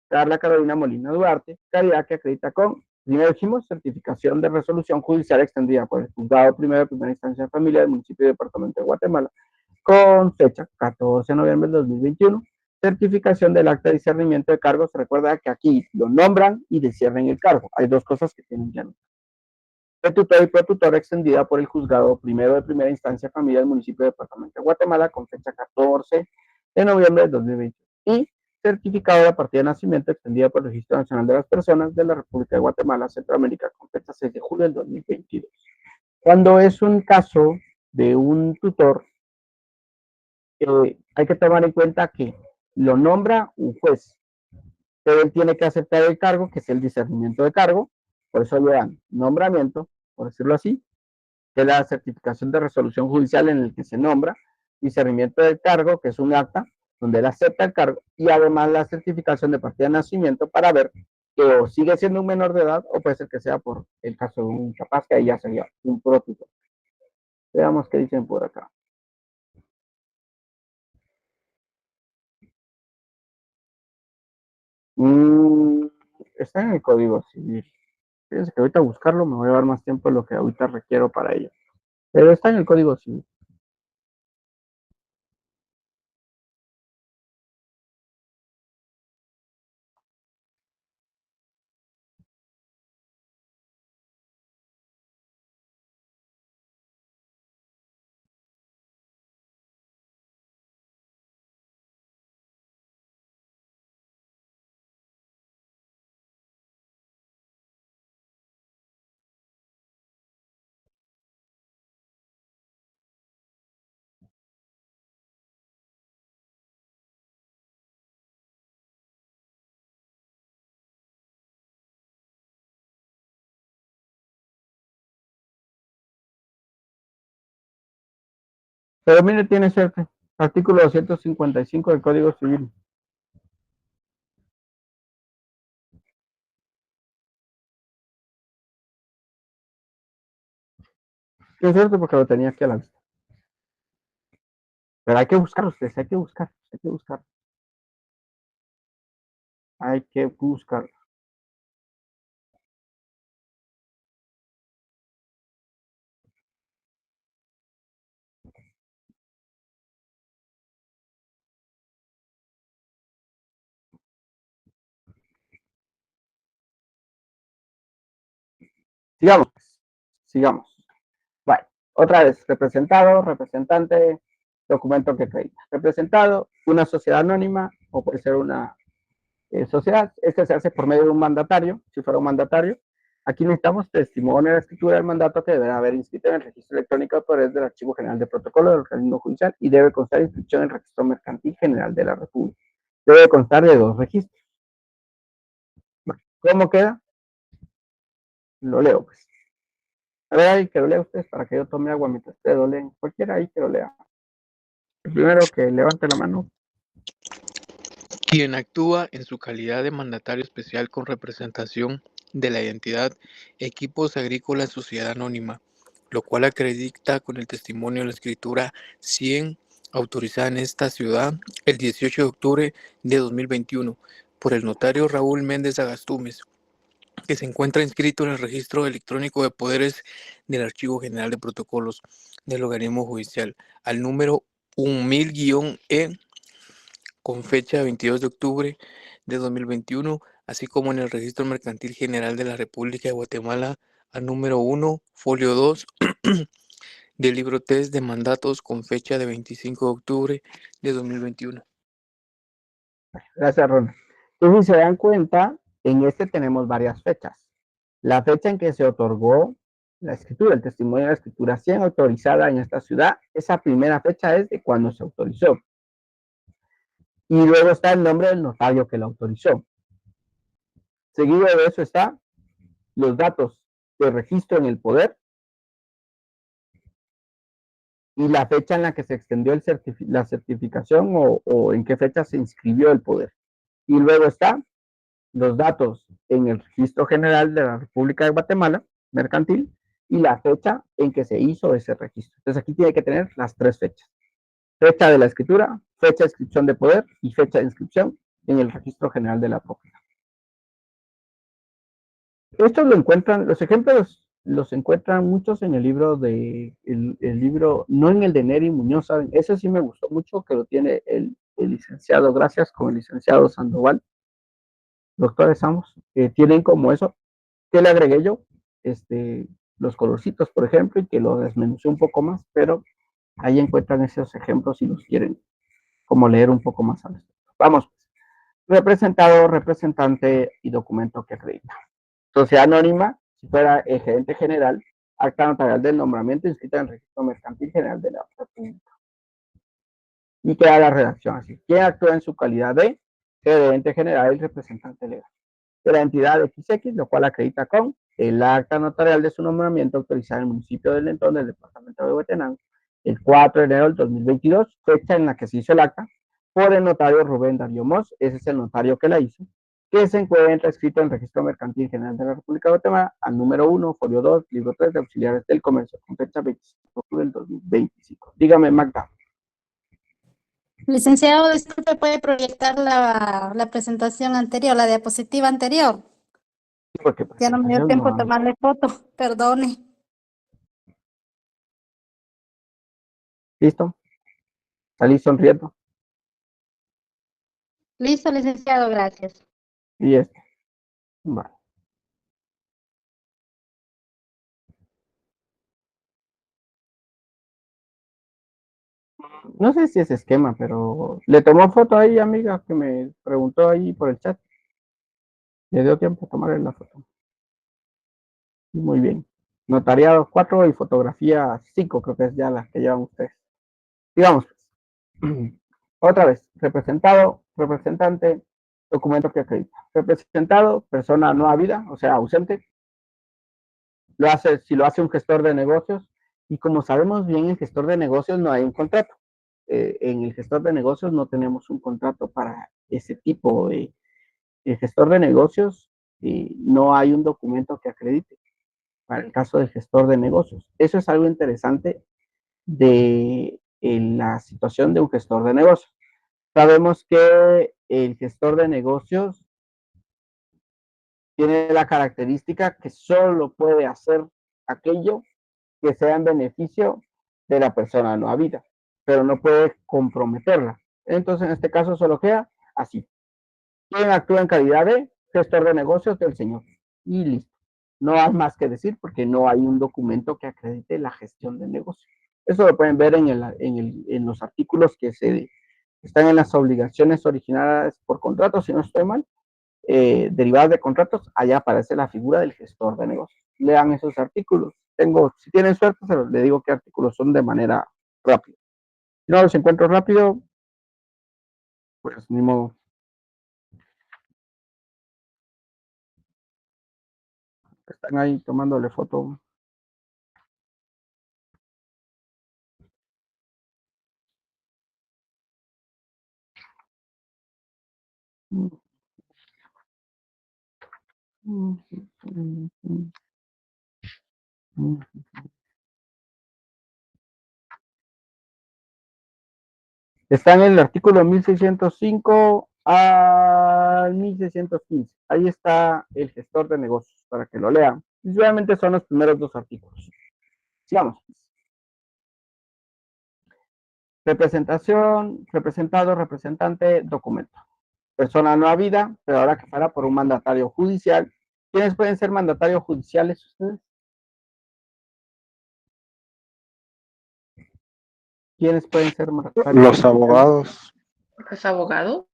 Carla Carolina Molina Duarte, calidad que acredita con, primero dijimos, certificación de resolución judicial extendida por el juzgado primero de primera instancia de familia del municipio y departamento de Guatemala, con fecha 14 de noviembre del 2021, certificación del acta de discernimiento de cargos. Se recuerda que aquí lo nombran y disciernen el cargo. Hay dos cosas que tienen ya. De tutor y protutor extendida por el juzgado primero de primera instancia familia del municipio y departamento de Guatemala con fecha 14 de noviembre del 2020 y certificado de la partida de nacimiento extendida por el Registro Nacional de las Personas de la República de Guatemala, Centroamérica con fecha 6 de julio del 2022. Cuando es un caso de un tutor, hay que tomar en cuenta que lo nombra un juez, pero él tiene que aceptar el cargo, que es el discernimiento de cargo, por eso le dan nombramiento, por decirlo así, que es la certificación de resolución judicial en el que se nombra, discernimiento del cargo, que es un acta donde él acepta el cargo, y además la certificación de partida de nacimiento para ver que o sigue siendo un menor de edad o puede ser que sea por el caso de un incapaz, que ahí ya sería un prototipo. Veamos qué dicen por acá. Está en el Código Civil. Fíjense que ahorita buscarlo me voy a dar más tiempo de lo que ahorita requiero para ello. Pero está en el Código Civil. Pero mire, tiene suerte. Artículo 255 del Código Civil. Tiene suerte porque lo tenía aquí a la vista. Pero hay que buscar ustedes, hay que buscar, hay que buscar. Hay que buscar. Sigamos. Sigamos. Bueno, otra vez, representado, representante, documento que acredita. Representado, una sociedad anónima o puede ser una sociedad. Este se hace por medio de un mandatario, si fuera un mandatario. Aquí necesitamos testimonio de la escritura del mandato que deberá haber inscrito en el registro electrónico de poderes del Archivo General de Protocolo del organismo judicial y debe constar inscripción en el registro mercantil general de la República. Debe constar de 2 registros. ¿Cómo queda? Lo leo, pues. A ver, ahí que lo lea ustedes para que yo tome agua mientras ustedes lo leen. Cualquiera ahí que lo lea. El primero que levante la mano. Quien actúa en su calidad de mandatario especial con representación de la entidad Equipos Agrícolas Sociedad Anónima, lo cual acredita con el testimonio de la escritura 100 autorizada en esta ciudad el 18 de octubre de 2021 por el notario Raúl Méndez Agastumes, que se encuentra inscrito en el registro electrónico de poderes del Archivo General de Protocolos del organismo judicial al número 1000-E con fecha 22 de octubre de 2021, así como en el Registro Mercantil General de la República de Guatemala al número 1, folio 2, del libro test de mandatos con fecha de 25 de octubre de 2021. Gracias, Ron. Entonces, si se dan cuenta, en este tenemos varias fechas. La fecha en que se otorgó la escritura, el testimonio de la escritura 100 autorizada en esta ciudad, esa primera fecha es de cuando se autorizó. Y luego está el nombre del notario que la autorizó. Seguido de eso está los datos de registro en el poder y la fecha en la que se extendió la certificación o en qué fecha se inscribió el poder. Y luego está los datos en el Registro General de la República de Guatemala, mercantil, y la fecha en que se hizo ese registro. Entonces aquí tiene que tener las 3 fechas. Fecha de la escritura, fecha de inscripción de poder y fecha de inscripción en el Registro General de la propiedad. Estos lo encuentran, los ejemplos los encuentran muchos en el libro el libro, no en el de Neri Muñoz, ¿saben? Ese sí me gustó mucho, que lo tiene el licenciado, gracias, con el licenciado Sandoval, doctores ambos, tienen como eso, que le agregué yo, los colorcitos, por ejemplo, y que lo desmenucé un poco más, pero ahí encuentran esos ejemplos si los quieren como leer un poco más al respecto. Vamos, representado, representante y documento que acredita. Sociedad anónima, si fuera el gerente general, acta notarial del nombramiento inscrita en el registro mercantil general de la República. Y queda la redacción así. ¿Quién actúa en su calidad de gerente general y representante legal de la entidad XX, lo cual acredita con el acta notarial de su nombramiento autorizada en el municipio del Lentón del departamento de Huehuetenango el 4 de enero del 2022, fecha en la que se hizo el acta, por el notario Rubén Darío Mos, ese es el notario que la hizo, que se encuentra escrito en el Registro Mercantil General de la República de Guatemala, al número 1, folio 2, libro 3 de auxiliares del comercio, con fecha 25 de octubre del 2025. Dígame, Magda. Licenciado, disculpe, ¿puede proyectar la presentación anterior, la diapositiva anterior? Porque Ya no me dio presentación tiempo no de hay. tomarle foto, perdone. ¿Listo? Salí sonriendo. Listo, licenciado, gracias. Y este. Vale. No sé si es esquema, pero le tomó foto ahí, amiga, que me preguntó ahí por el chat. Le dio tiempo a tomarle la foto. Muy bien. Notariado 4 y fotografía 5, creo que es ya la que llevan ustedes. Digamos, otra vez, representado, representante, documento que acredita. Representado, persona no habida, o sea, ausente. Si lo hace un gestor de negocios, y como sabemos bien, en gestor de negocios no hay un contrato. En el gestor de negocios no tenemos un contrato para ese tipo de gestor de negocios, y no hay un documento que acredite para el caso del gestor de negocios. Eso es algo interesante de la situación de un gestor de negocios. Sabemos que el gestor de negocios tiene la característica que solo puede hacer aquello que sea en beneficio de la persona no habida, pero no puede comprometerla. Entonces, en este caso, solo queda así. ¿Quién actúa en calidad de gestor de negocios del señor? Y listo. No hay más que decir porque no hay un documento que acredite la gestión de negocios. Eso lo pueden ver en los artículos que están en las obligaciones originadas por contratos, si no estoy mal, derivadas de contratos, allá aparece la figura del gestor de negocios. Lean esos artículos. Si tienen suerte, le digo qué artículos son de manera rápida. Si no los encuentro rápido, pues ni modo. Están ahí tomándole foto. Está en el artículo 1605 al 1615. Ahí está el gestor de negocios, para que lo lean. Visualmente son los primeros dos artículos. Sigamos. Representación, representado, representante, documento. Persona no habida, pero ahora que fuera por un mandatario judicial. ¿Quiénes pueden ser mandatarios judiciales ustedes? ¿Quiénes pueden ser mandatarios Los judiciales? abogados, ¿Es abogado?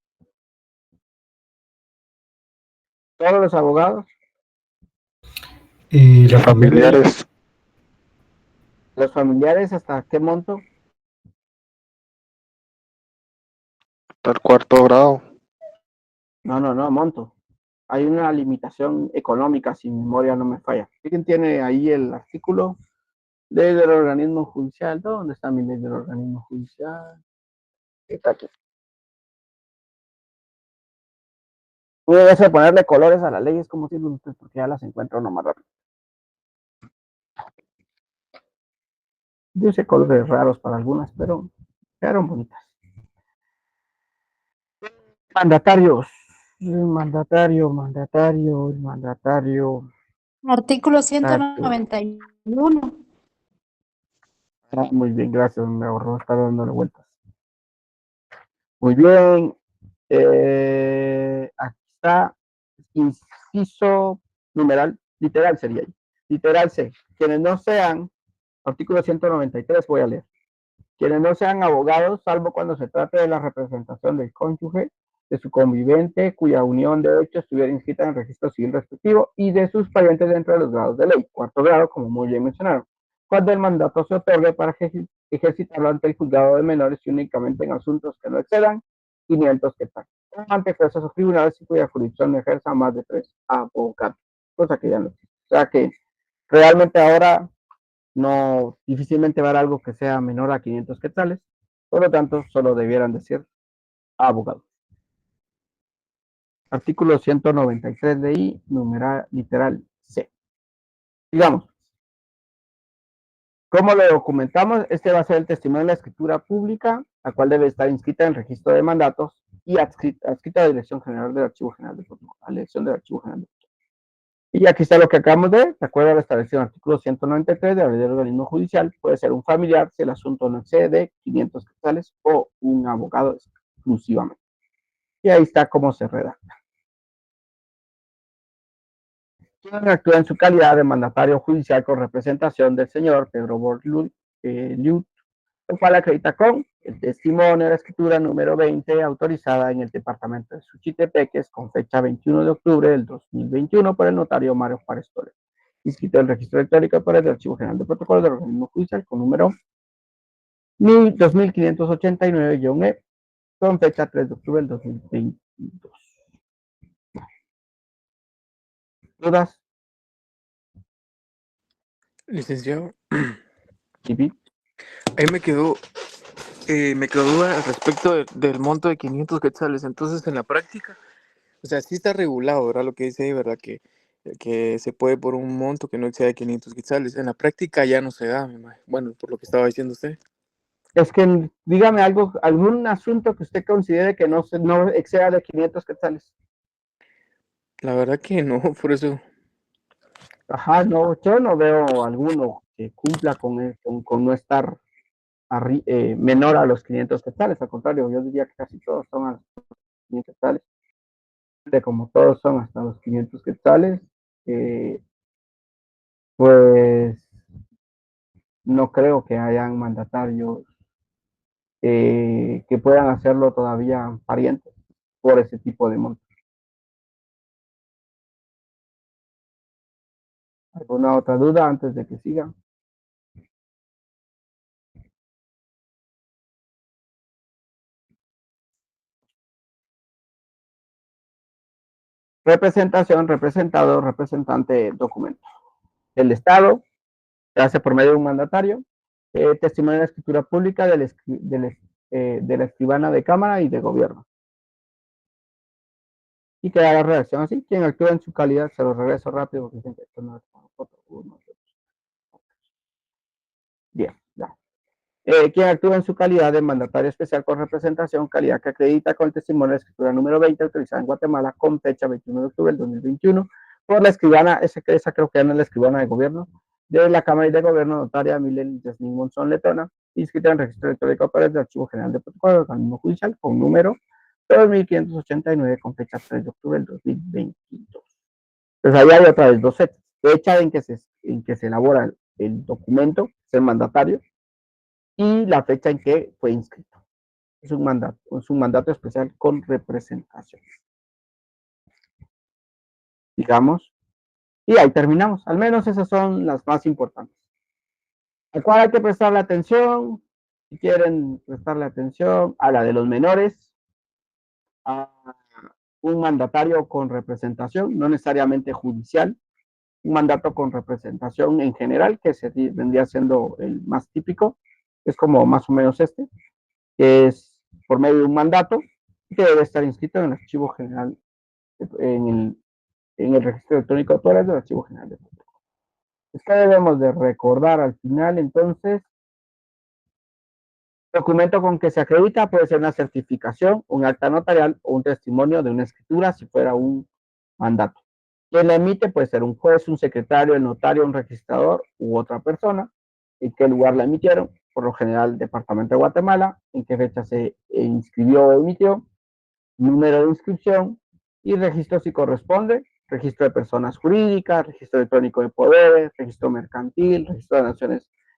Todos los abogados. Y la familia. familiares, Los familiares, ¿hasta qué monto? hasta el 4º grado. No, monto. Hay una limitación económica, si mi memoria no me falla. ¿Quién tiene ahí el artículo? Ley del organismo judicial. ¿Dónde está mi ley del organismo judicial? Está aquí. Voy a ponerle colores a las leyes como sirven ustedes, porque ya las encuentro uno más rápido. Yo usé colores raros para algunas, pero quedaron bonitas. Mandatarios. Mandatario. Artículo 191. Muy bien, gracias. Me ahorró estar dándole vueltas. Muy bien. Aquí está. Inciso numeral. Literal sería ahí. Literal C. Quienes no sean, artículo 193 voy a leer. Quienes no sean abogados, salvo cuando se trate de la representación del cónyuge, de su convivente, cuya unión de hecho estuviera inscrita en el registro civil respectivo, y de sus parientes dentro de los grados de ley. 4º grado, como muy bien mencionaron. Cuando el mandato se otorgue para ejercitarlo ante el juzgado de menores y únicamente en asuntos que no excedan 500 quetzales. O ante jueces o tribunales y cuya jurisdicción ejerza más de 3 abogados. Cosa que ya no existe. sea que realmente ahora no, difícilmente va a haber algo que sea menor a 500 quetzales, por lo tanto, solo debieran decir abogado. Artículo 193 de I, numeral literal C. Digamos, ¿cómo lo documentamos? Este va a ser el testimonio de la escritura pública, la cual debe estar inscrita en el registro de mandatos y adscrita a la Dirección General del Archivo General de Protocolo, a la Dirección del Archivo General de Protocolo. Y aquí está lo que acabamos de ver, de acuerdo a la establecido en el artículo 193 de la ley del organismo judicial, puede ser un familiar si el asunto no excede 500 quetzales o un abogado exclusivamente. Y ahí está cómo se redacta. ¿Quién actúa en su calidad de mandatario judicial con representación del señor Pedro Borliut, el cual acredita con el testimonio de la escritura número 20 autorizada en el departamento de Suchitepeques con fecha 21 de octubre del 2021 por el notario Mario Juárez Torres, inscrito en el registro electrónico por el Archivo General de Protocolo del organismo judicial con número 2589-E con fecha 3 de octubre del 2022. ¿Dudas? Licenciado, ¿Sí? ahí me quedó duda al respecto del monto de 500 quetzales. Entonces, en la práctica, o sea, sí está regulado, ¿verdad? Lo que dice ahí, ¿verdad? Que se puede por un monto que no exceda 500 quetzales. En la práctica ya no se da, bueno, por lo que estaba diciendo usted. Es que dígame algo, algún asunto que usted considere que no exceda de 500 quetzales. La verdad que no, por eso. Ajá, no, yo no veo alguno que cumpla con no estar menor a los 500 quetzales. Al contrario, yo diría que casi todos son a los 500 quetzales. Como todos son hasta los 500 quetzales, pues no creo que hayan mandatarios que puedan hacerlo todavía parientes por ese tipo de montos. ¿Alguna otra duda antes de que siga? Representación, representado, representante, documento. El Estado se hace por medio de un mandatario, testimonio de la escritura pública de la escribana de Cámara y de Gobierno. Y queda la redacción así. Quien actúa en su calidad, se lo regreso rápido porque dicen que esto no es para nosotros. Bien, ya. Quien actúa en su calidad de mandatario especial con representación, calidad que acredita con el testimonio de la escritura número 20, autorizada en Guatemala con fecha 21 de octubre del 2021, por la escribana, esa creo que ya no es la escribana de gobierno, de la Cámara de Gobierno, notaria Milen Yasmín Monzón Letona, inscrita en el registro electrónico para el Archivo General de Protocolo del organismo judicial con número 2589 con fecha 3 de octubre del 2022. Entonces ahí hay otra vez dos fechas. Fecha en que se elabora el documento, es el mandatario, y la fecha en que fue inscrito. Es un mandato especial con representación. Digamos, y ahí terminamos. Al menos esas son las más importantes. ¿A cuál hay que prestarle atención? Si quieren prestarle atención a la de los menores, a un mandatario con representación, no necesariamente judicial, un mandato con representación en general, que vendría siendo el más típico, es como más o menos este, que es por medio de un mandato que debe estar inscrito en el archivo general, en el registro electrónico de autores del archivo general de protocolo. Es que debemos de recordar al final, entonces, documento con que se acredita puede ser una certificación, un acta notarial o un testimonio de una escritura si fuera un mandato. Quien la emite puede ser un juez, un secretario, el notario, un registrador u otra persona. ¿En qué lugar la emitieron? Por lo general, Departamento de Guatemala. ¿En qué fecha se inscribió o emitió? Número de inscripción y registro si corresponde. Registro de personas jurídicas, registro electrónico de poderes, registro mercantil, registro de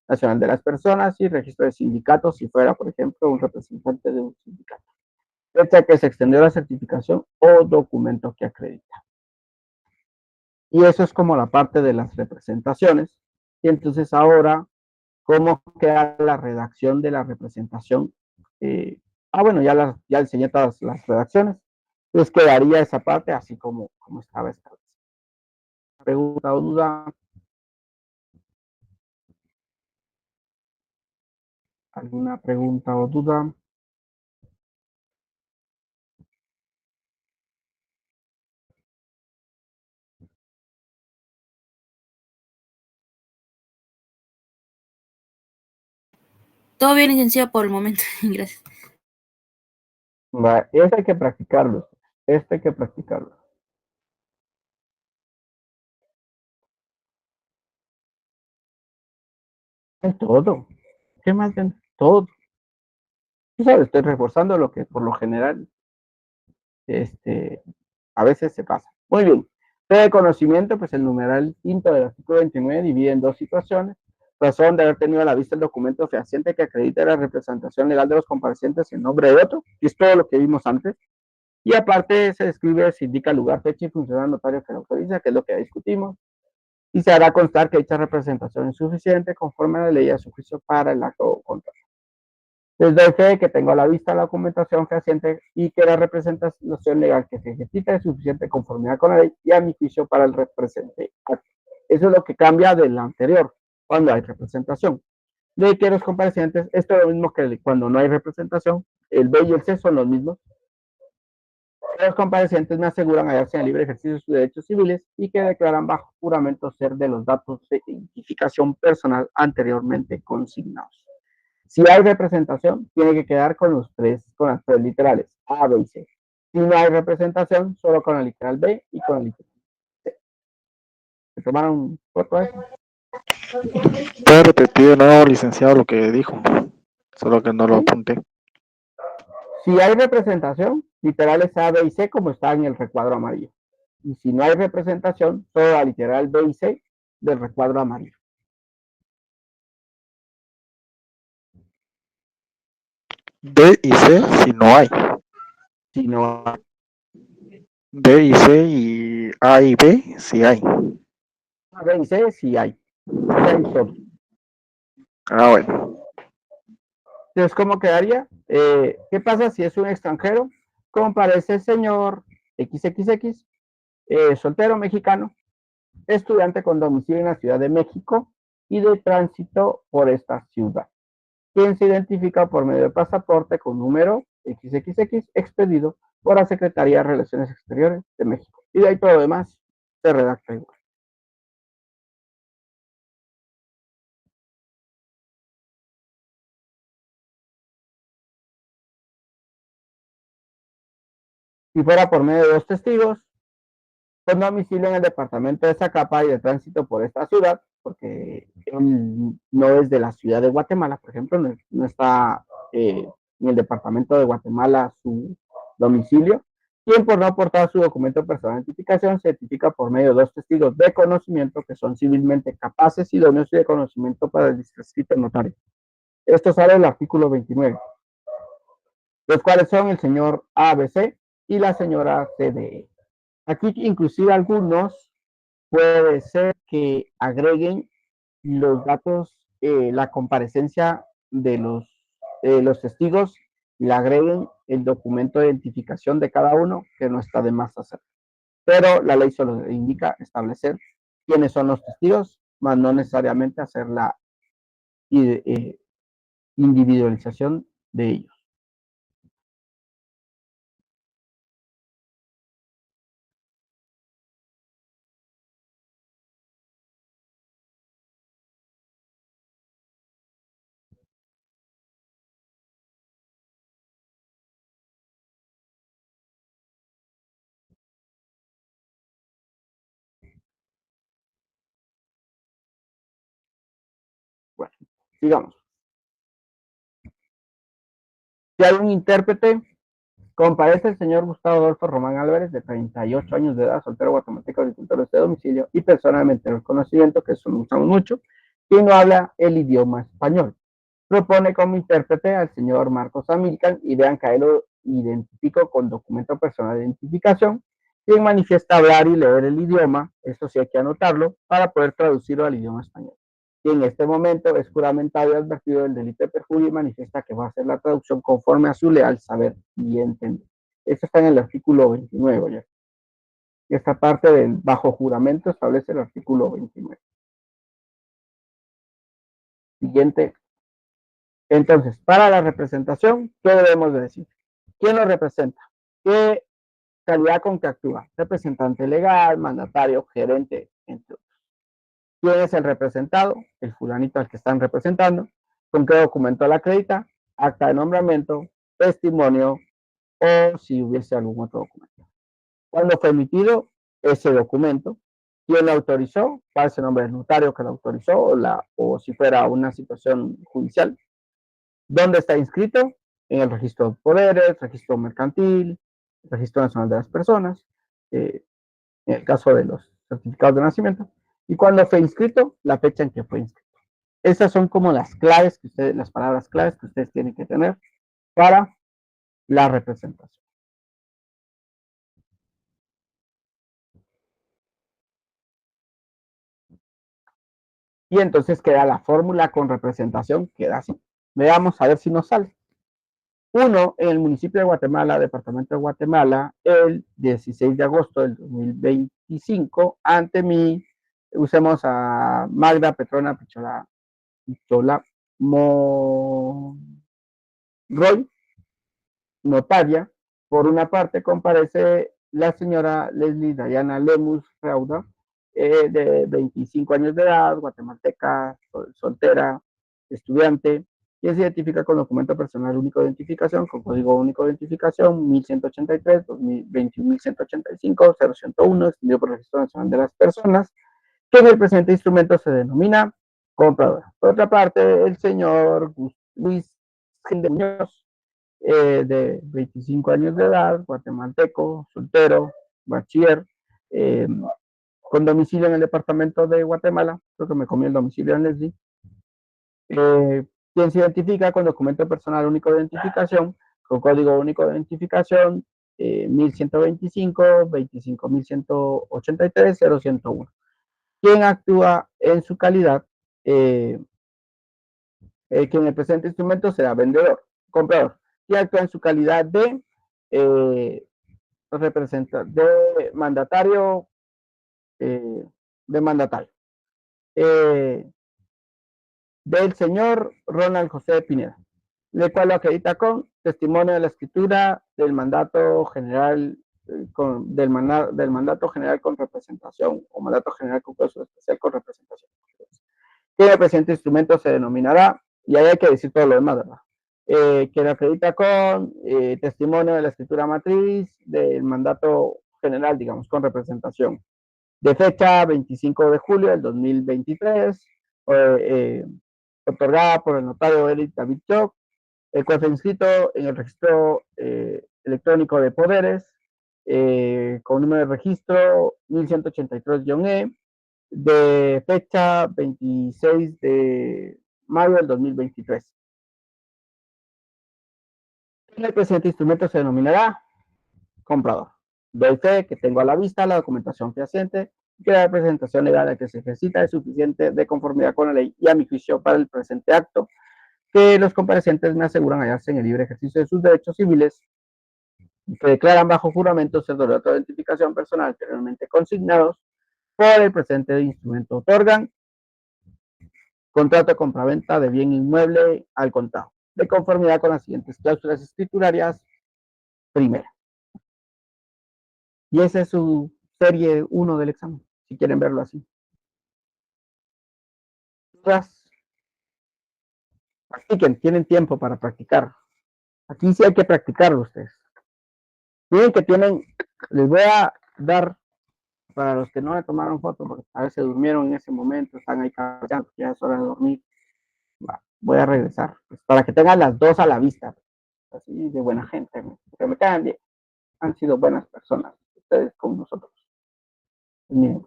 nacional de las personas y registro de sindicatos si fuera, por ejemplo, un representante de un sindicato. Fecha que se extendió la certificación o documento que acredita. Y eso es como la parte de las representaciones. Y entonces ahora, ¿cómo queda la redacción de la representación? Bueno, ya enseñé todas las redacciones. Entonces quedaría esa parte así como estaba establecido. pregunta o duda? ¿Alguna pregunta o duda? Todo bien, licenciado, por el momento. Gracias. Este hay que practicarlo. Este hay que practicarlo. En todo. ¿Qué más ven? Todo. Tú sabes, estoy reforzando lo que por lo general a veces se pasa. Muy bien. Fe de conocimiento, pues el numeral quinto del artículo 29 divide en dos situaciones. Razón de haber tenido a la vista el documento fehaciente que acredita la representación legal de los comparecientes en nombre de otro, y es todo lo que vimos antes. Y aparte se describe, se indica lugar, fecha y función del notario que lo autoriza, que es lo que discutimos, y se hará constar que dicha representación es suficiente conforme a la ley a su juicio para el acto contrario. Les doy fe que tengo a la vista la documentación fehaciente y que la representación legal que se ejercita es suficiente conformidad con la ley y a mi juicio para el represente acto. Eso es lo que cambia del anterior, cuando hay representación. De que los comparecientes, esto es lo mismo que cuando no hay representación, el B y el C son los mismos. Los comparecientes me aseguran hallarse en libre ejercicio de sus derechos civiles y que declaran bajo juramento ser de los datos de identificación personal anteriormente consignados. Si hay representación, tiene que quedar con las tres literales, A, B y C. Si no hay representación, solo con la literal B y con la literal C. ¿Se tomaron foto de eso? Puede repetir de nuevo, licenciado, lo que dijo, solo que no lo apunté. Si hay representación, literales A, B y C como está en el recuadro amarillo. Y si no hay representación, solo la literal B y C del recuadro amarillo. D y C si no hay. Si no hay. D y C y A y B si hay. A, B y C, sí hay. O sea, hay todo. Ah, bueno. Entonces, ¿cómo quedaría? ¿Qué pasa si es un extranjero? Comparece el señor XXX, soltero mexicano, estudiante con domicilio en la Ciudad de México y de tránsito por esta ciudad, quien se identifica por medio de pasaporte con número XXX expedido por la Secretaría de Relaciones Exteriores de México. Y de ahí todo lo demás se redacta igual. Si fuera por medio de dos testigos, con domicilio en el departamento de Zacapa y de tránsito por esta ciudad, porque él no es de la ciudad de Guatemala, por ejemplo, no está en el departamento de Guatemala su domicilio, quien por no aportar su documento personal de identificación se identifica por medio de dos testigos de conocimiento que son civilmente capaces, idóneos y de conocimiento para el distrito notario. Esto sale del artículo 29, los cuales son el señor ABC y la señora CDE. Aquí inclusive algunos puede ser que agreguen los datos, la comparecencia de los testigos, le agreguen el documento de identificación de cada uno, que no está de más hacer. Pero la ley solo indica establecer quiénes son los testigos, más no necesariamente hacer la individualización de ellos. Bueno, sigamos. Si hay un intérprete, comparece el señor Gustavo Adolfo Román Álvarez, de 38 años de edad, soltero guatemalteco, agricultor de domicilio y personalmente el conocimiento, que eso lo usamos mucho, y no habla el idioma español. Propone como intérprete al señor Marcos Amilcan y vean que ahí lo identifico con documento personal de identificación, quien manifiesta hablar y leer el idioma, eso sí hay que anotarlo, para poder traducirlo al idioma español. Y en este momento es juramentado y advertido del delito de perjurio y manifiesta que va a hacer la traducción conforme a su leal saber y entender. Esto está en el artículo 29, ¿ya? Esta parte del bajo juramento establece el artículo 29. Siguiente. Entonces, para la representación, ¿qué debemos de decir? ¿Quién lo representa? ¿Qué calidad con que actúa? Representante legal, mandatario, gerente, entre otros. ¿Quién es el representado? El fulanito al que están representando. ¿Con qué documento la acredita? Acta de nombramiento, testimonio o si hubiese algún otro documento. ¿Cuándo fue emitido ese documento? ¿Quién lo autorizó? ¿Cuál es el nombre del notario que lo autorizó? O si fuera una situación judicial. ¿Dónde está inscrito? En el registro de poderes, registro mercantil, registro nacional de las personas, en el caso de los certificados de nacimiento. ¿Y cuándo fue inscrito? La fecha en que fue inscrito. Esas son como las claves que ustedes, las palabras claves que ustedes tienen que tener para la representación. Y entonces queda la fórmula con representación, queda así. Veamos a ver si nos sale. 1 en el municipio de Guatemala, departamento de Guatemala, el 16 de agosto del 2025, ante mí, usemos a Magda Petrona Pichola Monroy, notaria. Por una parte, comparece la señora Leslie Diana Lemus Rauda, de 25 años de edad, guatemalteca, soltera, estudiante, quien se identifica con documento personal único de identificación, con código único de identificación 1183, 21.185, 0101, extendido por el Registro Nacional de las Personas, que en el presente instrumento se denomina compradora. Por otra parte, el señor Luis Muñoz, de 25 años de edad, guatemalteco, soltero, bachiller, con domicilio en el departamento de Guatemala, creo que me comí el domicilio en Leslie, quien se identifica con documento personal único de identificación, con código único de identificación 1125, 25.183, 0101. Quien actúa en su calidad, que en el presente instrumento será vendedor, comprador, y actúa en su calidad de de mandatario, del señor Ronald José Pineda, el cual lo acredita con testimonio de la escritura del mandato general, del mandato general con representación o mandato general con cláusula especial con representación. Que el presente instrumento se denominará, y ahí hay que decir todo lo demás, ¿verdad? Que lo acredita con testimonio de la escritura matriz del mandato general, digamos, con representación, de fecha 25 de julio del 2023, otorgada por el notario Eric David Choc, el cual fue inscrito en el registro electrónico de poderes, con número de registro 1183-E, de fecha 26 de mayo del 2023. El presente instrumento se denominará comprador. Doy fe que tengo a la vista la documentación fehaciente y que la representación legal que se ejercita es suficiente de conformidad con la ley y a mi juicio para el presente acto, que los comparecientes me aseguran hallarse en el libre ejercicio de sus derechos civiles, que declaran bajo juramento ser de otra identificación personal anteriormente consignados por el presente instrumento. Otorgan contrato de compraventa de bien inmueble al contado, de conformidad con las siguientes cláusulas escriturarias. Primera. Y esa es su serie 1 del examen, si quieren verlo así. Practiquen, tienen tiempo para practicar. Aquí sí hay que practicarlo ustedes. Miren que les voy a dar, para los que no me tomaron foto, porque a veces durmieron en ese momento, están ahí cabeceando, ya es hora de dormir. Voy a regresar, pues, para que tengan las dos a la vista, así de buena gente, que me caen bien. Han sido buenas personas, ustedes con nosotros. Miren,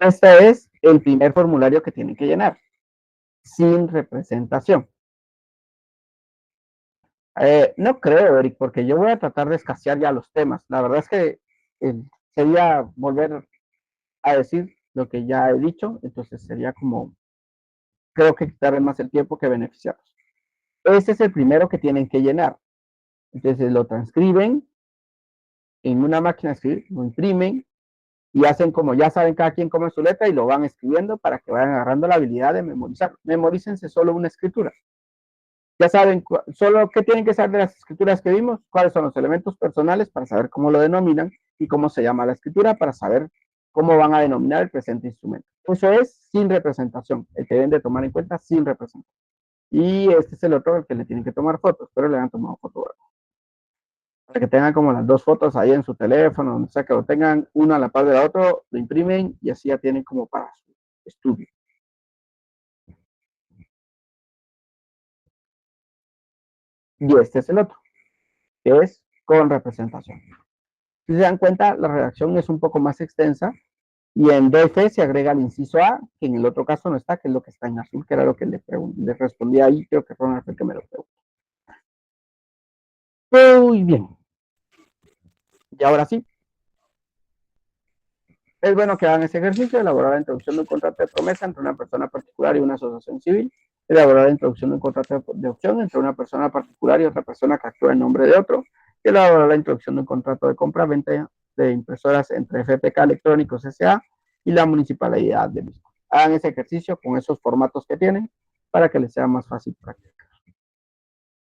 este es el primer formulario que tienen que llenar, sin representación. No creo, Eric, porque yo voy a tratar de escasear ya los temas. La verdad es que sería volver a decir lo que ya he dicho, entonces sería como, creo que quitarle más el tiempo que beneficiarlos. Ese es el primero que tienen que llenar. Entonces lo transcriben en una máquina de escribir, lo imprimen y hacen como ya saben cada quien cómo es su letra y lo van escribiendo para que vayan agarrando la habilidad de memorizar. Memorícense solo una escritura. Ya saben solo qué tienen que saber de las escrituras que vimos, cuáles son los elementos personales para saber cómo lo denominan y cómo se llama la escritura para saber cómo van a denominar el presente instrumento. Eso es sin representación, el que deben de tomar en cuenta sin representación. Y este es el otro al que le tienen que tomar fotos, pero le han tomado fotos para que tengan como las dos fotos ahí en su teléfono, donde sea que lo tengan uno a la par de la otra, lo imprimen y así ya tienen como para su estudio. Y este es el otro, que es con representación. Si se dan cuenta, la redacción es un poco más extensa y en DF se agrega el inciso A, que en el otro caso no está, que es lo que está en azul, que era lo que le respondí ahí, creo que Ronald fue el que me lo preguntó. Muy bien. Y ahora sí, es bueno que hagan ese ejercicio, elaborar la introducción de un contrato de promesa entre una persona particular y una asociación civil, elaborar la introducción de un contrato de opción entre una persona particular y otra persona que actúa en nombre de otro, y elaborar la introducción de un contrato de compra-venta de impresoras entre FPK Electrónicos S.A. y la municipalidad de Misco. Hagan ese ejercicio con esos formatos que tienen para que les sea más fácil practicar.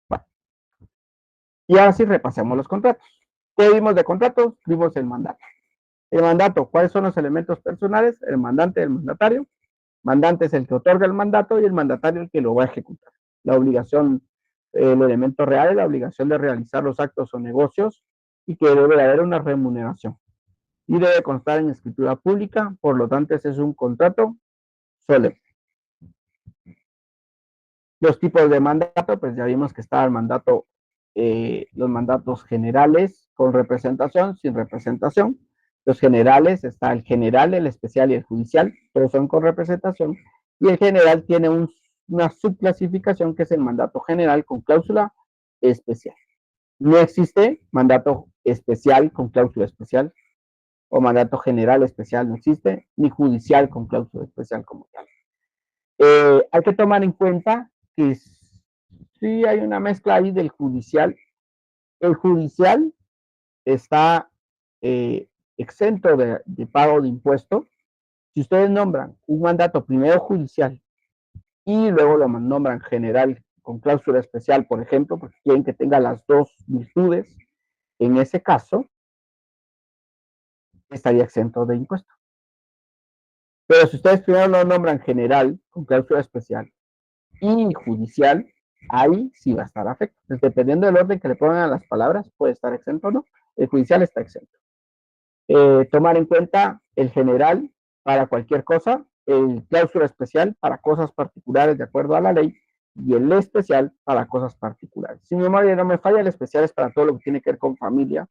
Bueno. Y ahora sí repasemos los contratos. ¿Qué vimos de contratos? Vimos el mandato. El mandato, ¿cuáles son los elementos personales? El mandante y el mandatario. Mandante es el que otorga el mandato y el mandatario el que lo va a ejecutar. La obligación, el elemento real es la obligación de realizar los actos o negocios y que debe haber una remuneración. Y debe constar en escritura pública, por lo tanto ese es un contrato solemne. Los tipos de mandato, pues ya vimos que está el mandato, los mandatos generales con representación, sin representación. Los generales, está el general, el especial y el judicial, pero son con representación. Y el general tiene una subclasificación que es el mandato general con cláusula especial. No existe mandato especial con cláusula especial o mandato general especial, no existe, ni judicial con cláusula especial como tal. Hay que tomar en cuenta que sí hay una mezcla ahí del judicial. El judicial está exento de pago de impuestos. Si ustedes nombran un mandato primero judicial y luego lo nombran general con cláusula especial, por ejemplo, porque quieren que tenga las dos virtudes, en ese caso estaría exento de impuestos. Pero si ustedes primero lo nombran general con cláusula especial y judicial, ahí sí va a estar afecto. Entonces, dependiendo del orden que le pongan a las palabras, puede estar exento o no. El judicial está exento. Tomar en cuenta el general para cualquier cosa, el cláusula especial para cosas particulares de acuerdo a la ley y el especial para cosas particulares. Si mi memoria no me falla, el especial es para todo lo que tiene que ver con familia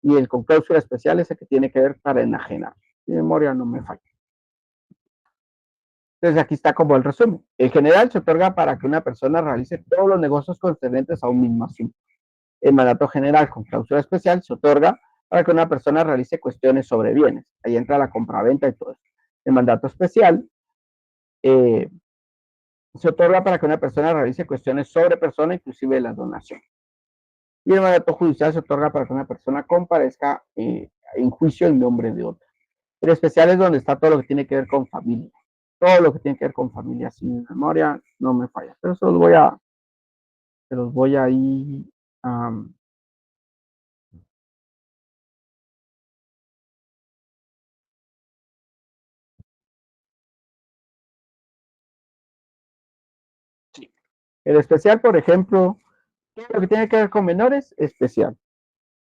y el con cláusula especial es el que tiene que ver para enajenar. Si mi memoria no me falla. Entonces aquí está como el resumen. El general se otorga para que una persona realice todos los negocios concernientes a un mismo asunto. El mandato general con cláusula especial se otorga para que una persona realice cuestiones sobre bienes. Ahí entra la compraventa y todo eso. El mandato especial se otorga para que una persona realice cuestiones sobre persona, inclusive la donación. Y el mandato judicial se otorga para que una persona comparezca en juicio en nombre de otra. El especial es donde está todo lo que tiene que ver con familia. Todo lo que tiene que ver con familia, sin memoria, no me falla. Pero eso los voy a ir sí. El especial, por ejemplo, todo lo que tiene que ver con menores, especial.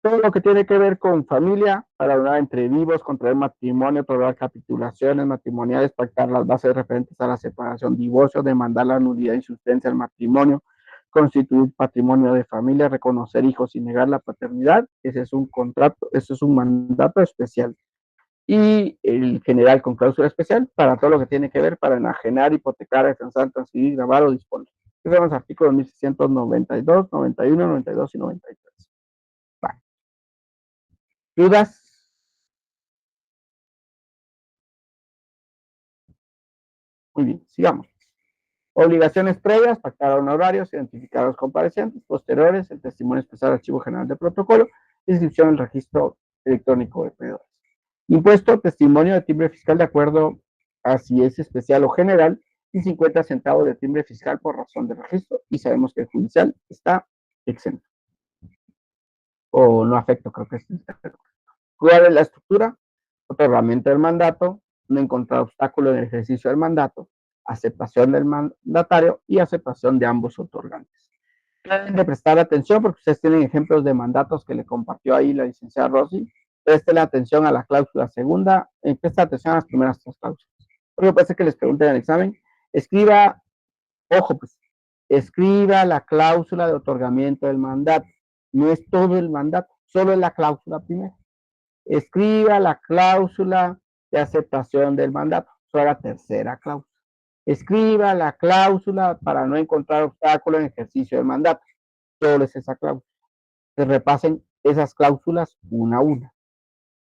Todo lo que tiene que ver con familia, para hablar entre vivos, contraer matrimonio, otorgar capitulaciones matrimoniales, pactar las bases referentes a la separación, divorcio, demandar la nulidad y sustancia del matrimonio, constituir patrimonio de familia, reconocer hijos y negar la paternidad. Ese es un contrato, ese es un mandato especial. Y el general con cláusula especial para todo lo que tiene que ver para enajenar, hipotecar, afianzar, transferir, grabar o disponer. Esos son los artículos 1692, 91, 92 y 93. Vale. ¿Dudas? Muy bien, sigamos. Obligaciones previas, pactar honorarios, identificar a los comparecientes. Posteriores, el testimonio especial al Archivo General de Protocolo, inscripción en el registro electrónico de pedidores. Impuesto, testimonio de timbre fiscal de acuerdo a si es especial o general, y 50 centavos de timbre fiscal por razón de registro, y sabemos que el judicial está exento. O no afecto, creo que es. ¿Cuál es la estructura? Otorgamiento del mandato, no encontrar obstáculo en el ejercicio del mandato, aceptación del mandatario y aceptación de ambos otorgantes. Deben de prestar atención porque ustedes tienen ejemplos de mandatos que le compartió ahí la licenciada Rosy. Presten atención a la cláusula segunda, presten atención a las primeras tres cláusulas. Porque puede ser que les pregunten en el examen, escriba, ojo pues, escriba la cláusula de otorgamiento del mandato. No es todo el mandato, solo es la cláusula primera. Escriba la cláusula de aceptación del mandato, solo la tercera cláusula. Escriba la cláusula para no encontrar obstáculos en ejercicio del mandato, solo es esa cláusula. Se repasen esas cláusulas una a una.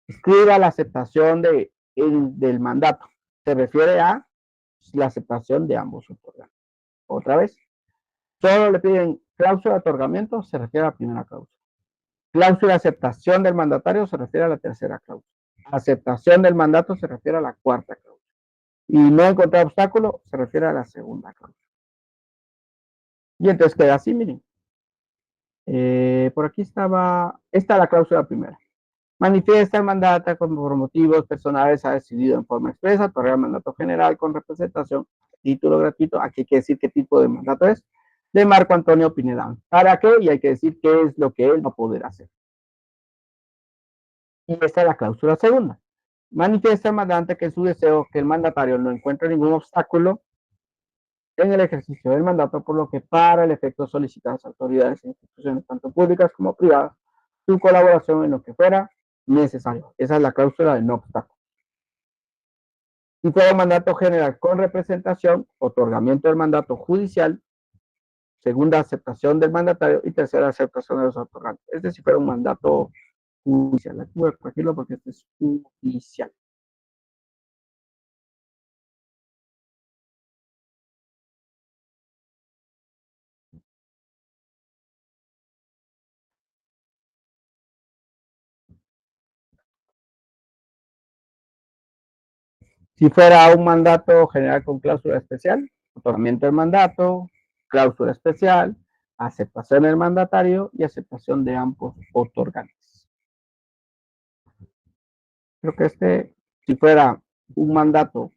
Escriba la aceptación del mandato, se refiere a la aceptación de ambos otorgantes. Otra vez, solo le piden cláusula de otorgamiento, se refiere a la primera cláusula. Cláusula de aceptación del mandatario se refiere a la tercera cláusula. Aceptación del mandato se refiere a la cuarta cláusula. Y no encontrar obstáculo se refiere a la segunda cláusula. Y entonces queda así, miren. Por aquí estaba, esta es la cláusula primera. Manifiesta el mandato como por motivos personales ha decidido en forma expresa otorgar el mandato general con representación, título gratuito. Aquí hay que decir qué tipo de mandato es. De Marco Antonio Pineda. ¿Para qué? Y hay que decir qué es lo que él va a poder hacer. Y esta es la cláusula segunda. Manifiesta el mandante que es su deseo que el mandatario no encuentre ningún obstáculo en el ejercicio del mandato, por lo que para el efecto solicita a las autoridades e instituciones, tanto públicas como privadas, su colaboración en lo que fuera necesario. Esa es la cláusula de no obstáculo. Si fuera un mandato general con representación, otorgamiento del mandato judicial, segunda aceptación del mandatario y tercera aceptación de los otorgantes. Este si fuera un mandato judicial. Aquí voy a corregirlo porque este es judicial. Si fuera un mandato general con cláusula especial, otorgamiento del mandato, cláusula especial, aceptación del mandatario y aceptación de ambos otorgantes. Creo que si fuera un mandato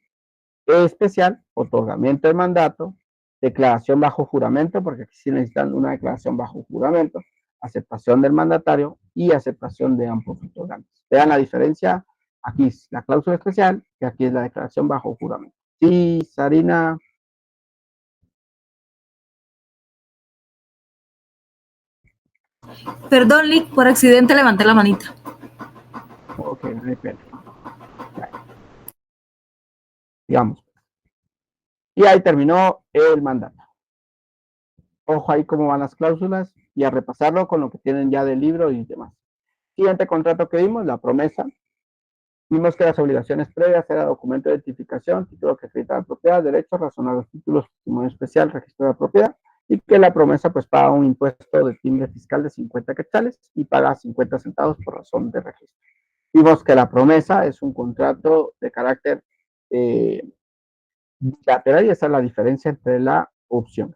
especial, otorgamiento del mandato, declaración bajo juramento, porque aquí sí necesitan una declaración bajo juramento, aceptación del mandatario y aceptación de ambos otorgantes. Vean la diferencia. Aquí es la cláusula especial y aquí es la declaración bajo juramento. Sí, Sarina. Perdón, Lick, por accidente levanté la manita. Ok, no hay pena. Digamos. Y ahí terminó el mandato. Ojo ahí cómo van las cláusulas y a repasarlo con lo que tienen ya del libro y demás. Siguiente contrato que vimos, la promesa. Vimos que las obligaciones previas era documento de identificación, título que acredita la propiedad, derechos, razonables títulos, testimonio especial, registro de la propiedad, y que la promesa pues paga un impuesto de timbre fiscal de 50 quetzales y paga 50 centavos por razón de registro. Vimos que la promesa es un contrato de carácter bilateral y esa es la diferencia entre la opción.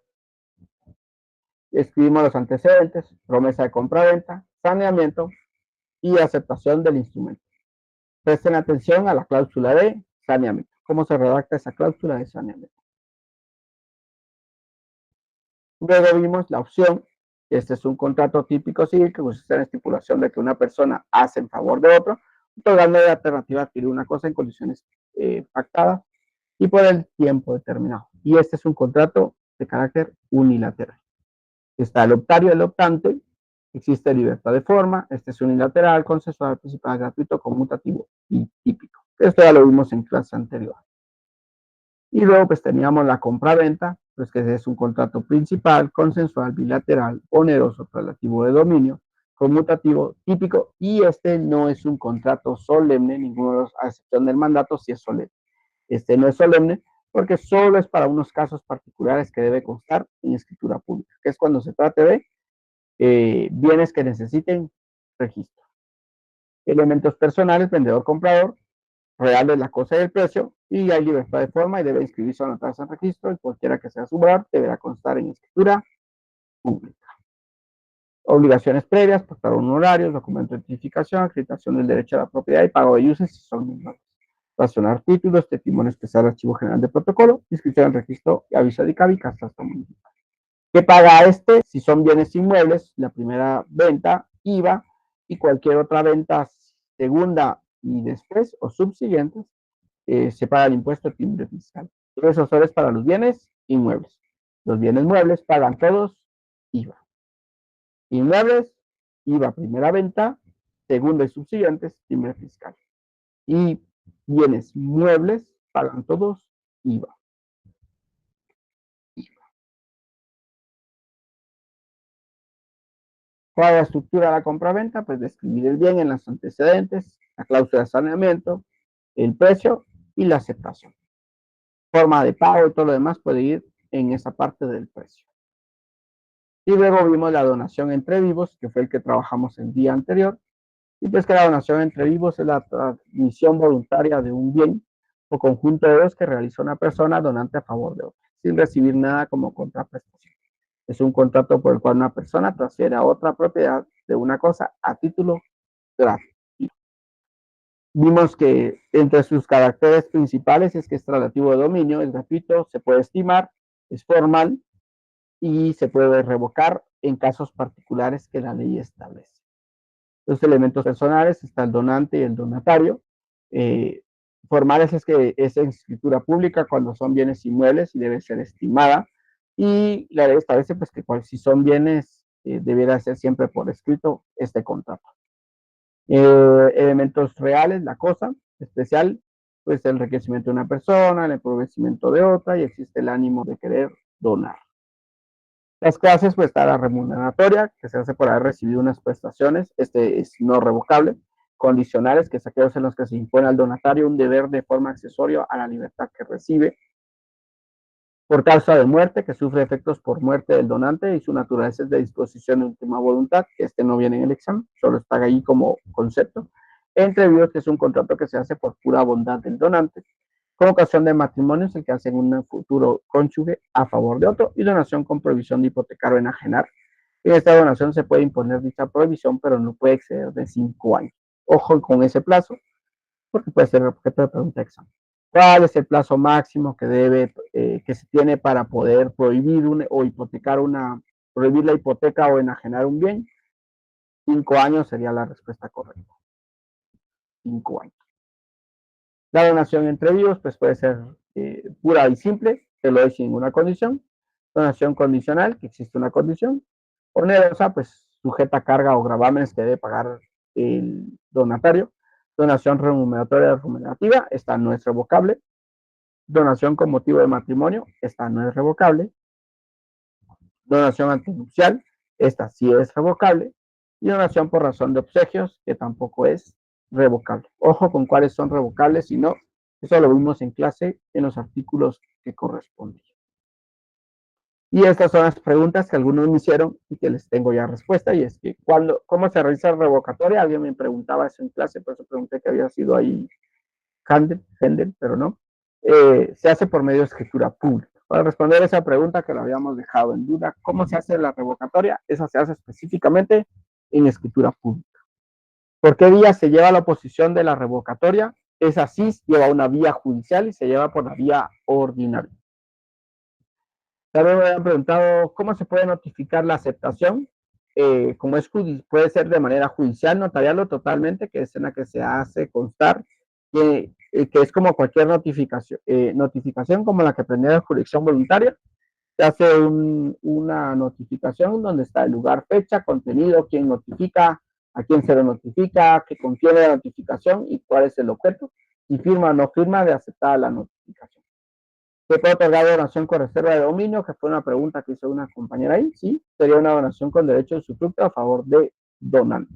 Escribimos los antecedentes, promesa de compra-venta, saneamiento y aceptación del instrumento. Presten atención a la cláusula de saneamiento. ¿Cómo se redacta esa cláusula de saneamiento? Luego vimos la opción. Este es un contrato típico civil que consiste en la estipulación de que una persona hace en favor de otro, otorgando la alternativa de adquirir una cosa en condiciones pactadas y por el tiempo determinado. Y este es un contrato de carácter unilateral. Está el optario y el optante. Existe libertad de forma. Este es unilateral, consensual, principal, gratuito, conmutativo y típico. Esto ya lo vimos en clase anterior. Y luego pues teníamos la compra-venta, pues que es un contrato principal, consensual, bilateral, oneroso, relativo de dominio, conmutativo, típico, y este no es un contrato solemne, ninguno de los, a excepción del mandato, sí es solemne. Este no es solemne porque solo es para unos casos particulares que debe constar en escritura pública, que es cuando se trate de bienes que necesiten registro. Elementos personales, vendedor, comprador, reales, la cosa y el precio, y hay libertad de forma y debe inscribirse o anotarse en registro, y cualquiera que sea su valor deberá constar en escritura pública. Obligaciones previas, pactar honorarios, documento de identificación, acreditación del derecho a la propiedad y pago de usos si son menores. Racionar títulos, testimonio especial, archivo general de protocolo, inscripción en registro y aviso de CABI, catastro municipal. ¿Qué paga este? Si son bienes inmuebles, la primera venta, IVA, y cualquier otra venta segunda y después o subsiguientes, se paga el impuesto de timbre fiscal. Eso solo es para los bienes inmuebles. Los bienes muebles pagan todos IVA. Inmuebles, IVA primera venta, segunda y subsiguientes, timbre fiscal. Y bienes muebles pagan todos IVA. ¿Cuál es la estructura de la compraventa? Pues describir el bien en los antecedentes, la cláusula de saneamiento, el precio y la aceptación. Forma de pago y todo lo demás puede ir en esa parte del precio. Y luego vimos la donación entre vivos, que fue el que trabajamos el día anterior. Y pues que la donación entre vivos es la transmisión voluntaria de un bien o conjunto de dos que realiza una persona donante a favor de otra, sin recibir nada como contraprestación. Es un contrato por el cual una persona transfiere a otra propiedad de una cosa a título gratuito. Vimos que entre sus caracteres principales es que es relativo de dominio, es gratuito, se puede estimar, es formal y se puede revocar en casos particulares que la ley establece. Los elementos personales está el donante y el donatario. Formales es que es en escritura pública cuando son bienes inmuebles y debe ser estimada. Y la ley establece pues que si son bienes debiera ser siempre por escrito este contrato. Elementos reales, la cosa especial, pues el enriquecimiento de una persona, el empobrecimiento de otra y existe el ánimo de querer donar. Las clases, pues está la remuneratoria, que se hace por haber recibido unas prestaciones, este es no revocable. Condicionales, que es aquellos en los que se impone al donatario un deber de forma accesoria a la libertad que recibe. Por causa de muerte, que sufre efectos por muerte del donante y su naturaleza es de disposición de última voluntad, que este no viene en el examen, solo está ahí como concepto. Entre vivos, que es un contrato que se hace por pura bondad del donante. Convocación de matrimonios, el que hacen un futuro cónyuge a favor de otro, y donación con prohibición de hipotecar o enajenar. En esta donación se puede imponer dicha prohibición, pero no puede exceder de 5 años. Ojo con ese plazo, porque puede ser objeto de pregunta de examen. ¿Cuál es el plazo máximo que se tiene para poder prohibir o hipotecar prohibir la hipoteca o enajenar un bien? 5 años sería la respuesta correcta. 5 años. La donación entre vivos, pues puede ser pura y simple, que lo es sin ninguna condición. Donación condicional, que existe una condición. Onerosa, pues sujeta a carga o gravámenes que debe pagar el donatario. Donación remunerativa, esta no es revocable. Donación con motivo de matrimonio, esta no es revocable. Donación antinupcial, esta sí es revocable. Y donación por razón de obsequios, que tampoco es revocable. Ojo con cuáles son revocables y no. Eso lo vimos en clase en los artículos que corresponden. Y estas son las preguntas que algunos me hicieron y que les tengo ya respuesta. Y es que, ¿cómo se realiza la revocatoria? Alguien me preguntaba eso en clase, por eso pregunté que había sido ahí Händel, pero no. Se hace por medio de escritura pública. Para responder esa pregunta que la habíamos dejado en duda, ¿cómo se hace la revocatoria? Esa se hace específicamente en escritura pública. ¿Por qué vía se lleva la oposición de la revocatoria? Esa sí lleva una vía judicial y se lleva por la vía ordinaria. También me habían preguntado cómo se puede notificar la aceptación. Como puede ser de manera judicial, notarial o totalmente, que es en la que se hace constar que es como cualquier notificación como la que prende la jurisdicción voluntaria. Se hace una notificación donde está el lugar, fecha, contenido, quién notifica, a quién se le notifica, qué contiene la notificación y cuál es el objeto, y firma o no firma de aceptar la notificación. ¿Se puede otorgar donación con reserva de dominio? Que fue una pregunta que hizo una compañera ahí. Sí, sería una donación con derecho de usufructo a favor de donante.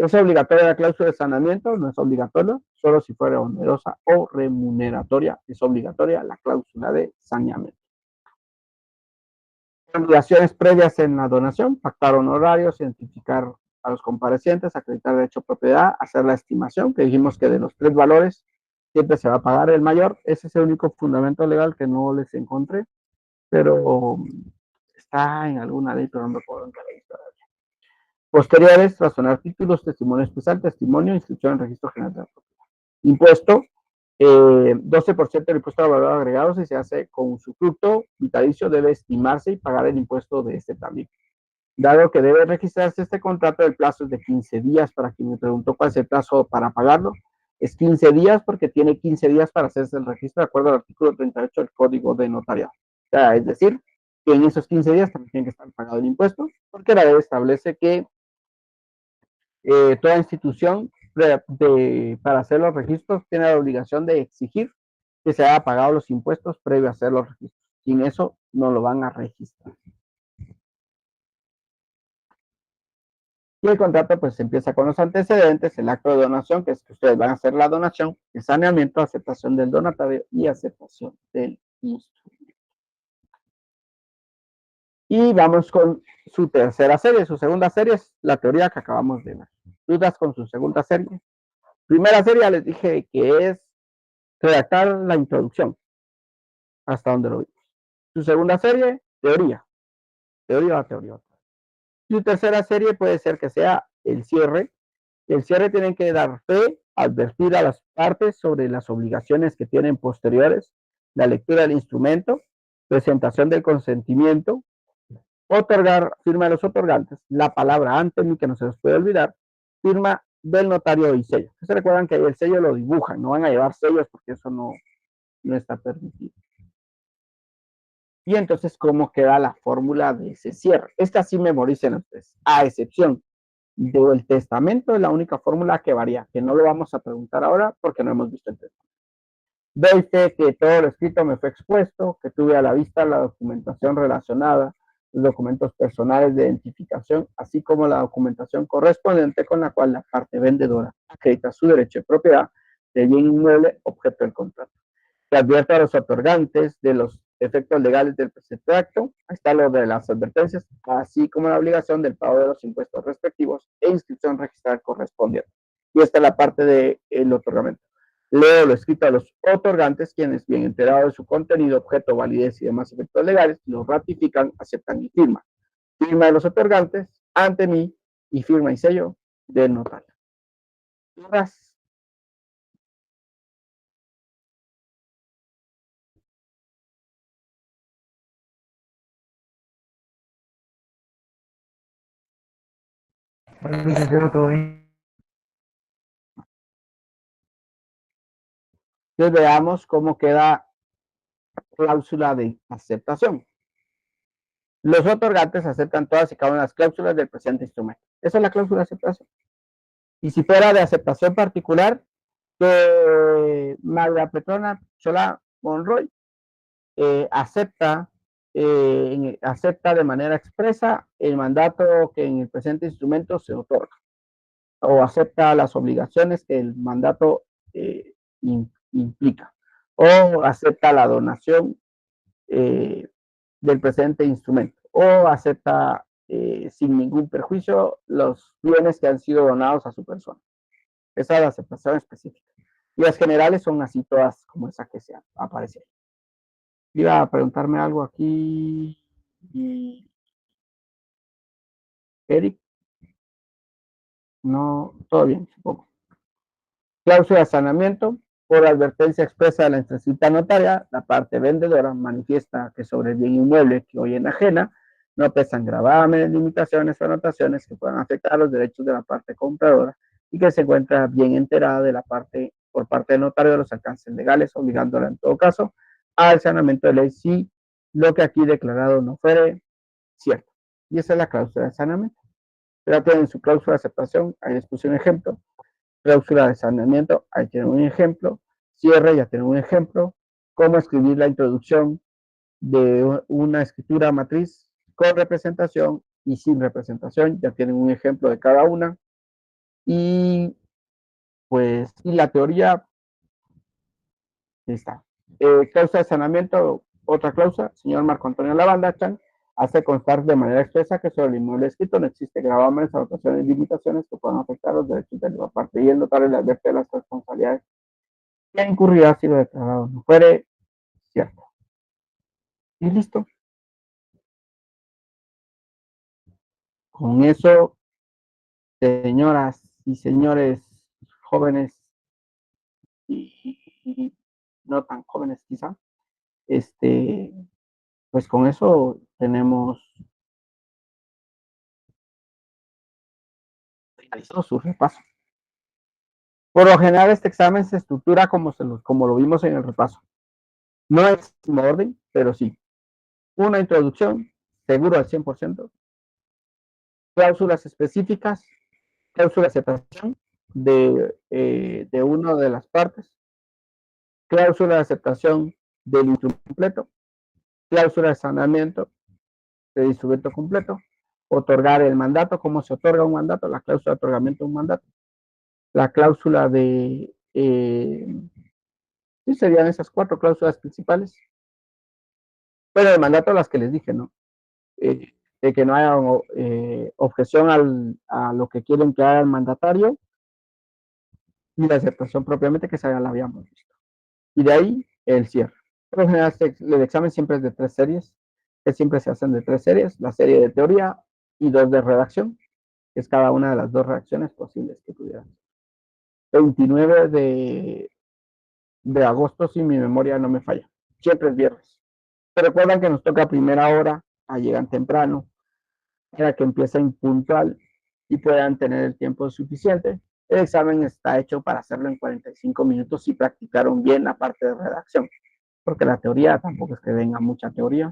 ¿Es obligatoria la cláusula de saneamiento? No es obligatoria, solo si fuera onerosa o remuneratoria es obligatoria la cláusula de saneamiento. Obligaciones previas en la donación: pactar honorarios, identificar a los comparecientes, acreditar derecho a propiedad, hacer la estimación, que dijimos que de los 3 valores siempre se va a pagar el mayor. Ese es el único fundamento legal que no les encontré, pero está en alguna ley, pero no me acuerdo en qué ley todavía. Posteriores: razonar títulos, testimonio especial, testimonio, inscripción en registro general de la propiedad. Impuesto: 12% del impuesto al valor agregado, si se hace con usufructo vitalicio, debe estimarse y pagar el impuesto de este también. Dado que debe registrarse este contrato, el plazo es de 15 días. Para quien me preguntó cuál es el plazo para pagarlo, es 15 días porque tiene 15 días para hacerse el registro de acuerdo al artículo 38 del Código de Notariado. O sea, es decir, que en esos 15 días también tiene que estar pagado el impuesto, porque la ley establece que toda institución para hacer los registros tiene la obligación de exigir que se haya pagado los impuestos previo a hacer los registros. Sin eso no lo van a registrar. Y el contrato pues empieza con los antecedentes: el acto de donación, que es que ustedes van a hacer la donación, el saneamiento, aceptación del donatario y aceptación del instrumento. Y vamos con su tercera serie. Su segunda serie es la teoría que acabamos de ver. ¿Dudas con su segunda serie? Primera serie les dije que es redactar la introducción, hasta donde lo vimos. Su segunda serie, teoría. Teoría. Su tercera serie puede ser que sea el cierre. El cierre tienen que dar fe, advertir a las partes sobre las obligaciones que tienen posteriores, la lectura del instrumento, presentación del consentimiento, otorgar, firma de los otorgantes, la palabra ante mí, que no se les puede olvidar, firma del notario y sello. Se recuerdan que el sello lo dibujan, no van a llevar sellos porque eso no está permitido. Y entonces, ¿cómo queda la fórmula de ese cierre? Esta sí memoricen ustedes, a excepción del testamento, es la única fórmula que varía, que no lo vamos a preguntar ahora porque no hemos visto el testamento. Doy fe que todo lo escrito me fue expuesto, que tuve a la vista la documentación relacionada, los documentos personales de identificación, así como la documentación correspondiente con la cual la parte vendedora acredita su derecho de propiedad del bien inmueble objeto del contrato. Se advierte a los otorgantes de los efectos legales del presente acto. Ahí está lo de las advertencias, así como la obligación del pago de los impuestos respectivos e inscripción registral correspondiente. Y esta es la parte del otorgamiento. Leo lo escrito a los otorgantes, quienes, bien enterados de su contenido, objeto, validez y demás efectos legales, lo ratifican, aceptan y firman. Firma de los otorgantes ante mí y firma y sello del notario. Gracias. Entonces veamos cómo queda cláusula de aceptación. Los otorgantes aceptan todas y cada una de las cláusulas del presente instrumento. Esa es la cláusula de aceptación. Y si fuera de aceptación particular, que María Petrona Chola Monroy acepta de manera expresa el mandato que en el presente instrumento se otorga, o acepta las obligaciones que el mandato implica, o acepta la donación del presente instrumento, o acepta sin ningún perjuicio los bienes que han sido donados a su persona. Esa es la aceptación específica. Y las generales son así todas como esa que se aparece ahí. Iba a preguntarme algo aquí. Eric. No, todo bien, supongo. Cláusula de saneamiento. Por advertencia expresa de la inscrita notaria, la parte vendedora manifiesta que sobre el bien inmueble que hoy enajena no pesan gravámenes, limitaciones o anotaciones que puedan afectar los derechos de la parte compradora y que se encuentra bien enterada de la parte por parte del notario de los alcances legales, obligándola en todo caso al saneamiento de ley si lo que aquí declarado no fuere cierto. Y esa es la cláusula de saneamiento. Ya tienen su cláusula de aceptación, ahí les puse un ejemplo. Cláusula de saneamiento, ahí tienen un ejemplo. Cierre, ya tienen un ejemplo. Cómo escribir la introducción de una escritura matriz con representación y sin representación, ya tienen un ejemplo de cada una. Y pues, y la teoría está. Causa de saneamiento, otra cláusula, señor Marco Antonio Lavanda Chan, hace constar de manera expresa que sobre el inmueble escrito no existe gravámenes, anotaciones y limitaciones que puedan afectar los derechos de la parte, y el notario le advierte de las responsabilidades que incurrirá si lo declarado no fuere cierto. Y listo. Con eso, señoras y señores jóvenes y no tan jóvenes quizá, pues con eso tenemos finalizado su repaso. Por lo general, este examen se estructura como lo vimos en el repaso. No es en orden, pero sí. Una introducción, seguro al 100%. Cláusulas específicas, cláusula de aceptación de una de las partes. Cláusula de aceptación del instrumento completo. Cláusula de saneamiento del instrumento completo. Otorgar el mandato, cómo se otorga un mandato, la cláusula de otorgamiento de un mandato. La cláusula de... sí, serían esas 4 cláusulas principales. Bueno, el mandato, las que les dije, ¿no? De que no haya objeción a lo que quieren que haga el mandatario, y la aceptación propiamente, que ya la habíamos visto. Y de ahí el cierre. Por lo general, el examen siempre es de 3 series, que siempre se hacen de 3 series, la serie de teoría y 2 de redacción, que es cada una de las 2 redacciones posibles que pudieran. 29 de agosto, si mi memoria no me falla. Siempre es viernes. Pero recuerdan que nos toca a primera hora, llegan temprano, para que empiecen puntual y puedan tener el tiempo suficiente. El examen está hecho para hacerlo en 45 minutos si practicaron bien la parte de redacción, porque la teoría tampoco es que venga mucha teoría.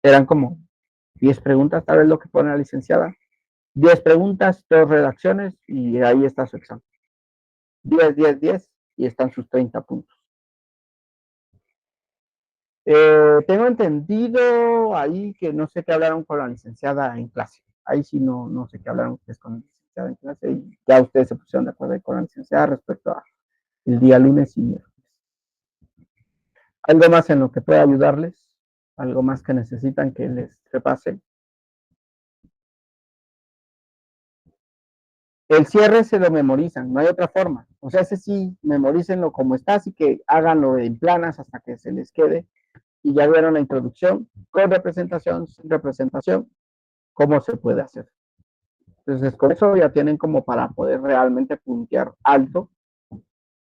Eran como 10 preguntas, tal vez lo que pone la licenciada. 10 preguntas, 2 redacciones y ahí está su examen. 10, 10, 10 y están sus 30 puntos. Tengo entendido ahí que no sé qué hablaron con la licenciada en clase. Ahí sí no sé qué hablaron ustedes con la licenciada en clase y ya ustedes se pusieron de acuerdo con la licenciada respecto a el día lunes y miércoles. ¿Algo más en lo que pueda ayudarles? ¿Algo más que necesitan que les repase? El cierre se lo memorizan, no hay otra forma. O sea, ese sí, memorícenlo como está, así que háganlo en planas hasta que se les quede. Y ya vieron la introducción, con representación, sin representación, cómo se puede hacer. Entonces, con eso ya tienen como para poder realmente puntear alto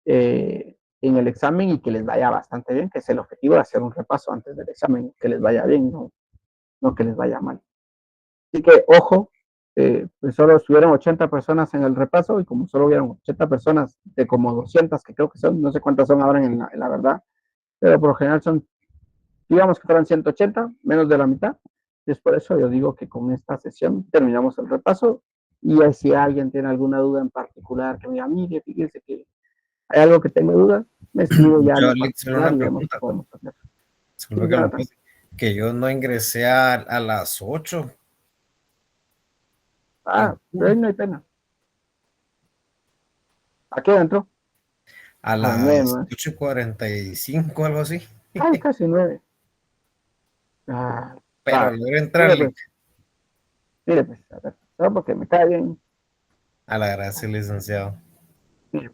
en el examen y que les vaya bastante bien, que es el objetivo de hacer un repaso antes del examen, que les vaya bien, no que les vaya mal. Así que, ojo, pues solo estuvieron 80 personas en el repaso y como solo hubieron 80 personas de como 200, que creo que son, no sé cuántas son ahora en la verdad, pero por lo general son, digamos que fueron 180, menos de la mitad. Y es por eso yo digo que con esta sesión terminamos el repaso y si alguien tiene alguna duda en particular, que me diga, mire, fíjese que hay algo que tengo duda, me escribo ya. Yo, Alex, una pregunta. Que yo no ingresé a las 8. Pero no hay pena. ¿A qué entró? A las 8:45, algo así. Ay, casi 9. Pero logré entrar. Mire, pues, a ver, solo porque me cae bien. A la gracia, licenciado. Mire,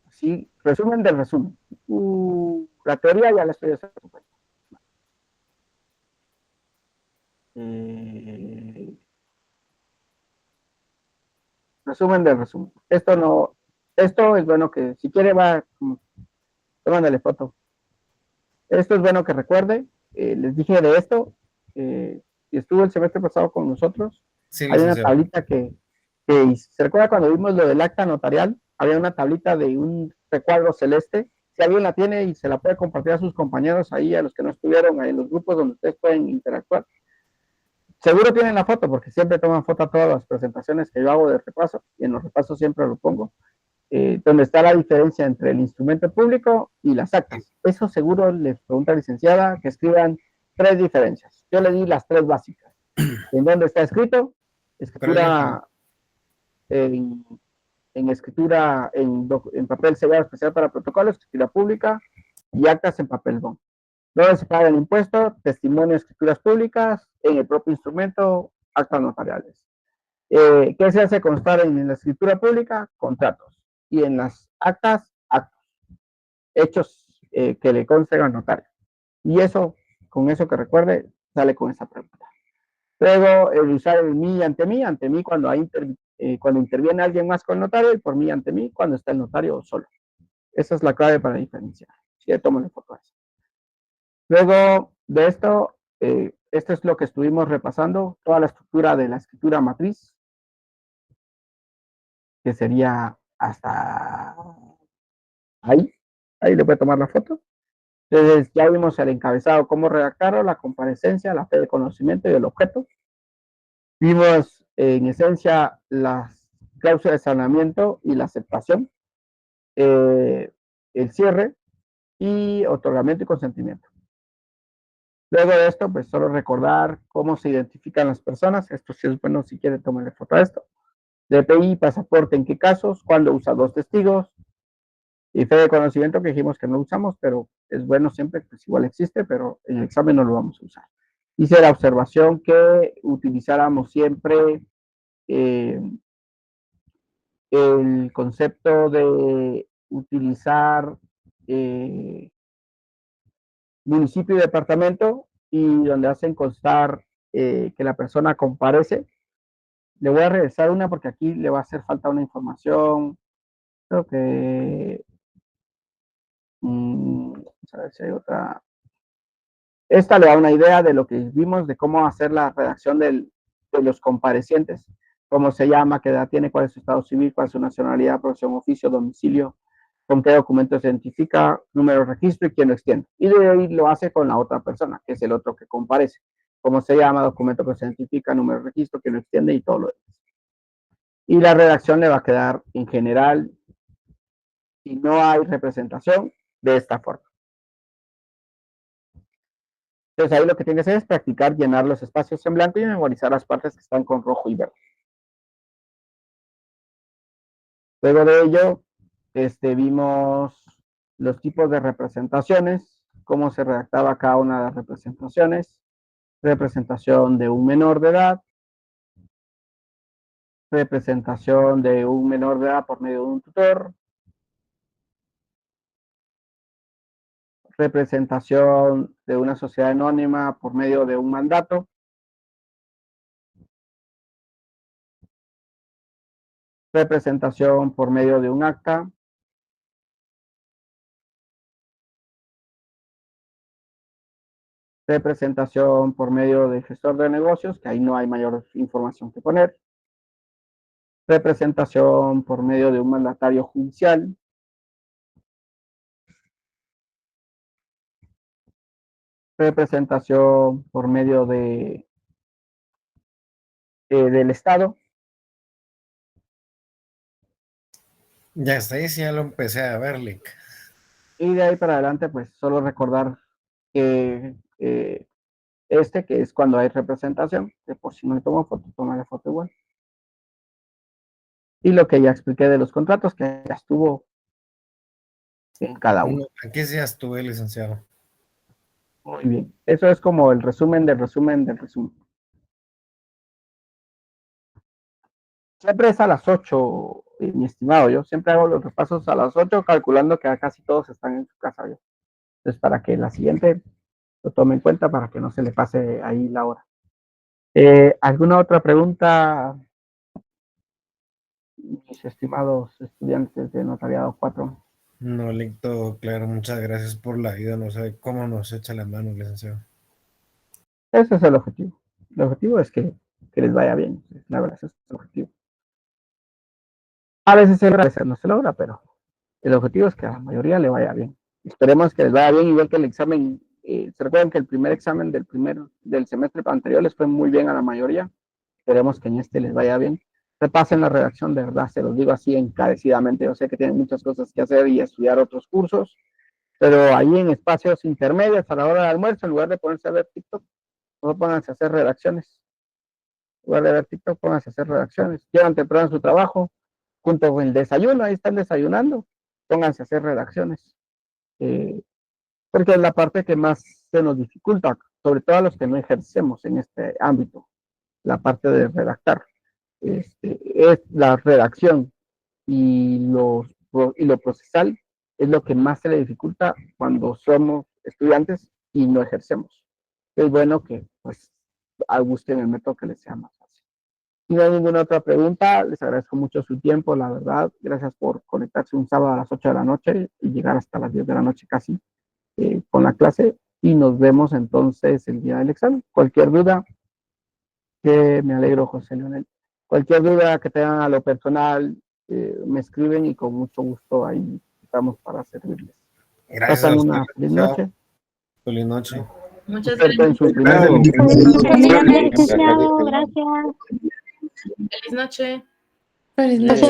pues, sí, resumen del resumen. La teoría ya la estoy haciendo. Resumen del resumen. Esto es bueno que, si quiere, tómale foto. Esto es bueno que recuerde. Les dije de esto, y estuvo el semestre pasado con nosotros. Sí, hay una tablita que se recuerda cuando vimos lo del acta notarial, había una tablita de un recuadro celeste. Si alguien la tiene y se la puede compartir a sus compañeros ahí, a los que no estuvieron, ahí en los grupos donde ustedes pueden interactuar. Seguro tienen la foto, porque siempre toman foto a todas las presentaciones que yo hago de repaso, y en los repasos siempre lo pongo, donde está la diferencia entre el instrumento público y las actas. Eso seguro les pregunta la licenciada que escriban 3 diferencias. Yo le di las 3 básicas. ¿En dónde está escrito? Escritura en en escritura, en papel sellado especial para protocolos, escritura pública y actas en papel bond. Donde se paga el impuesto, testimonio de escrituras públicas, en el propio instrumento, actas notariales. ¿Qué se hace constar en la escritura pública? Contratos. Y en las actas, actos. Hechos que le consten al notario. Y eso, con eso que recuerde, sale con esa pregunta. Luego, el usar el mí ante mí cuando interviene alguien más con el notario, y por mí ante mí cuando está el notario solo. Esa es la clave para diferenciar. Si tomo foto. Luego de esto, esto es lo que estuvimos repasando, toda la estructura de la escritura matriz, que sería hasta ahí le voy a tomar la foto. Entonces ya vimos el encabezado, cómo redactarlo, la comparecencia, la fe de conocimiento y el objeto. Vimos en esencia las cláusulas de saneamiento y la aceptación, el cierre y otorgamiento y consentimiento. Luego de esto, pues solo recordar cómo se identifican las personas. Esto sí es bueno, si quiere tomarle foto a esto. DPI, pasaporte, ¿en qué casos? Cuando usa 2 testigos. Y fe de conocimiento, que dijimos que no usamos, pero es bueno siempre, pues igual existe, pero en el examen no lo vamos a usar. Hice la observación que utilizáramos siempre el concepto de utilizar municipio y departamento, y donde hacen constar que la persona comparece. Le voy a regresar una porque aquí le va a hacer falta una información. Creo que a ver si hay otra. Esta le da una idea de lo que vimos, de cómo hacer la redacción de los comparecientes, cómo se llama, qué edad tiene, cuál es su estado civil, cuál es su nacionalidad, profesión, oficio, domicilio, con qué documento se identifica, número de registro y quién lo extiende. Y de ahí lo hace con la otra persona, que es el otro que comparece. Cómo se llama, documento que se identifica, número de registro, quién lo extiende y todo lo demás. Y la redacción le va a quedar en general, si no hay representación, de esta forma. Entonces ahí lo que tiene que hacer es practicar llenar los espacios en blanco y memorizar las partes que están con rojo y verde. Luego de ello, vimos los tipos de representaciones, cómo se redactaba cada una de las representaciones. Representación de un menor de edad, representación de un menor de edad por medio de un tutor, representación de una sociedad anónima por medio de un mandato, representación por medio de un acta, representación por medio de gestor de negocios, que ahí no hay mayor información que poner, representación por medio de un mandatario judicial, representación por medio de del Estado. Ya está ahí, sí, ya lo empecé a ver, Lick. Y de ahí para adelante, pues solo recordar que que es cuando hay representación, que por si no le tomo foto, toma la foto igual. Y lo que ya expliqué de los contratos, que ya estuvo en cada uno. Aquí sí ya estuve, licenciado. Muy bien. Eso es como el resumen del resumen del resumen. Siempre es a las 8, mi estimado. Yo siempre hago los repasos a las 8, calculando que casi todos están en su casa. Yo. Entonces, para que la siguiente lo tome en cuenta, para que no se le pase ahí la hora. ¿Alguna otra pregunta, mis estimados estudiantes de Notariado 4? No, Lick, todo claro. Muchas gracias por la ayuda. No sabe cómo nos echa la mano, licenciado. Ese es el objetivo. El objetivo es que les vaya bien. La verdad, ese es el objetivo. A veces no se logra, pero el objetivo es que a la mayoría le vaya bien. Esperemos que les vaya bien, igual que el examen. Se recuerdan que el primer examen del semestre anterior les fue muy bien a la mayoría. Esperemos que en este les vaya bien. Repasen la redacción, de verdad, se los digo así encarecidamente. Yo sé que tienen muchas cosas que hacer y estudiar otros cursos, pero ahí en espacios intermedios a la hora del almuerzo, en lugar de ponerse a ver TikTok, no pónganse a hacer redacciones. En lugar de ver TikTok, pónganse a hacer redacciones. Llevan temprano su trabajo, junto con el desayuno, ahí están desayunando, pónganse a hacer redacciones. Porque es la parte que más se nos dificulta, sobre todo a los que no ejercemos en este ámbito, la parte de redactar. Es la redacción y lo procesal es lo que más se le dificulta cuando somos estudiantes y no ejercemos. Es bueno que pues busquen el método que les sea más fácil. Si no hay ninguna otra pregunta, les agradezco mucho su tiempo, la verdad. Gracias por conectarse un sábado a las 8 de la noche y llegar hasta las 10 de la noche casi con la clase. Y nos vemos entonces el día del examen. Cualquier duda, que me alegro, José Leonel. Cualquier duda que tengan a lo personal, me escriben y con mucho gusto ahí estamos para servirles. Gracias. Pasen una feliz noche. Feliz noche. Muchas Suerte en su gracias. primer Gracias. Feliz noche. Feliz noche.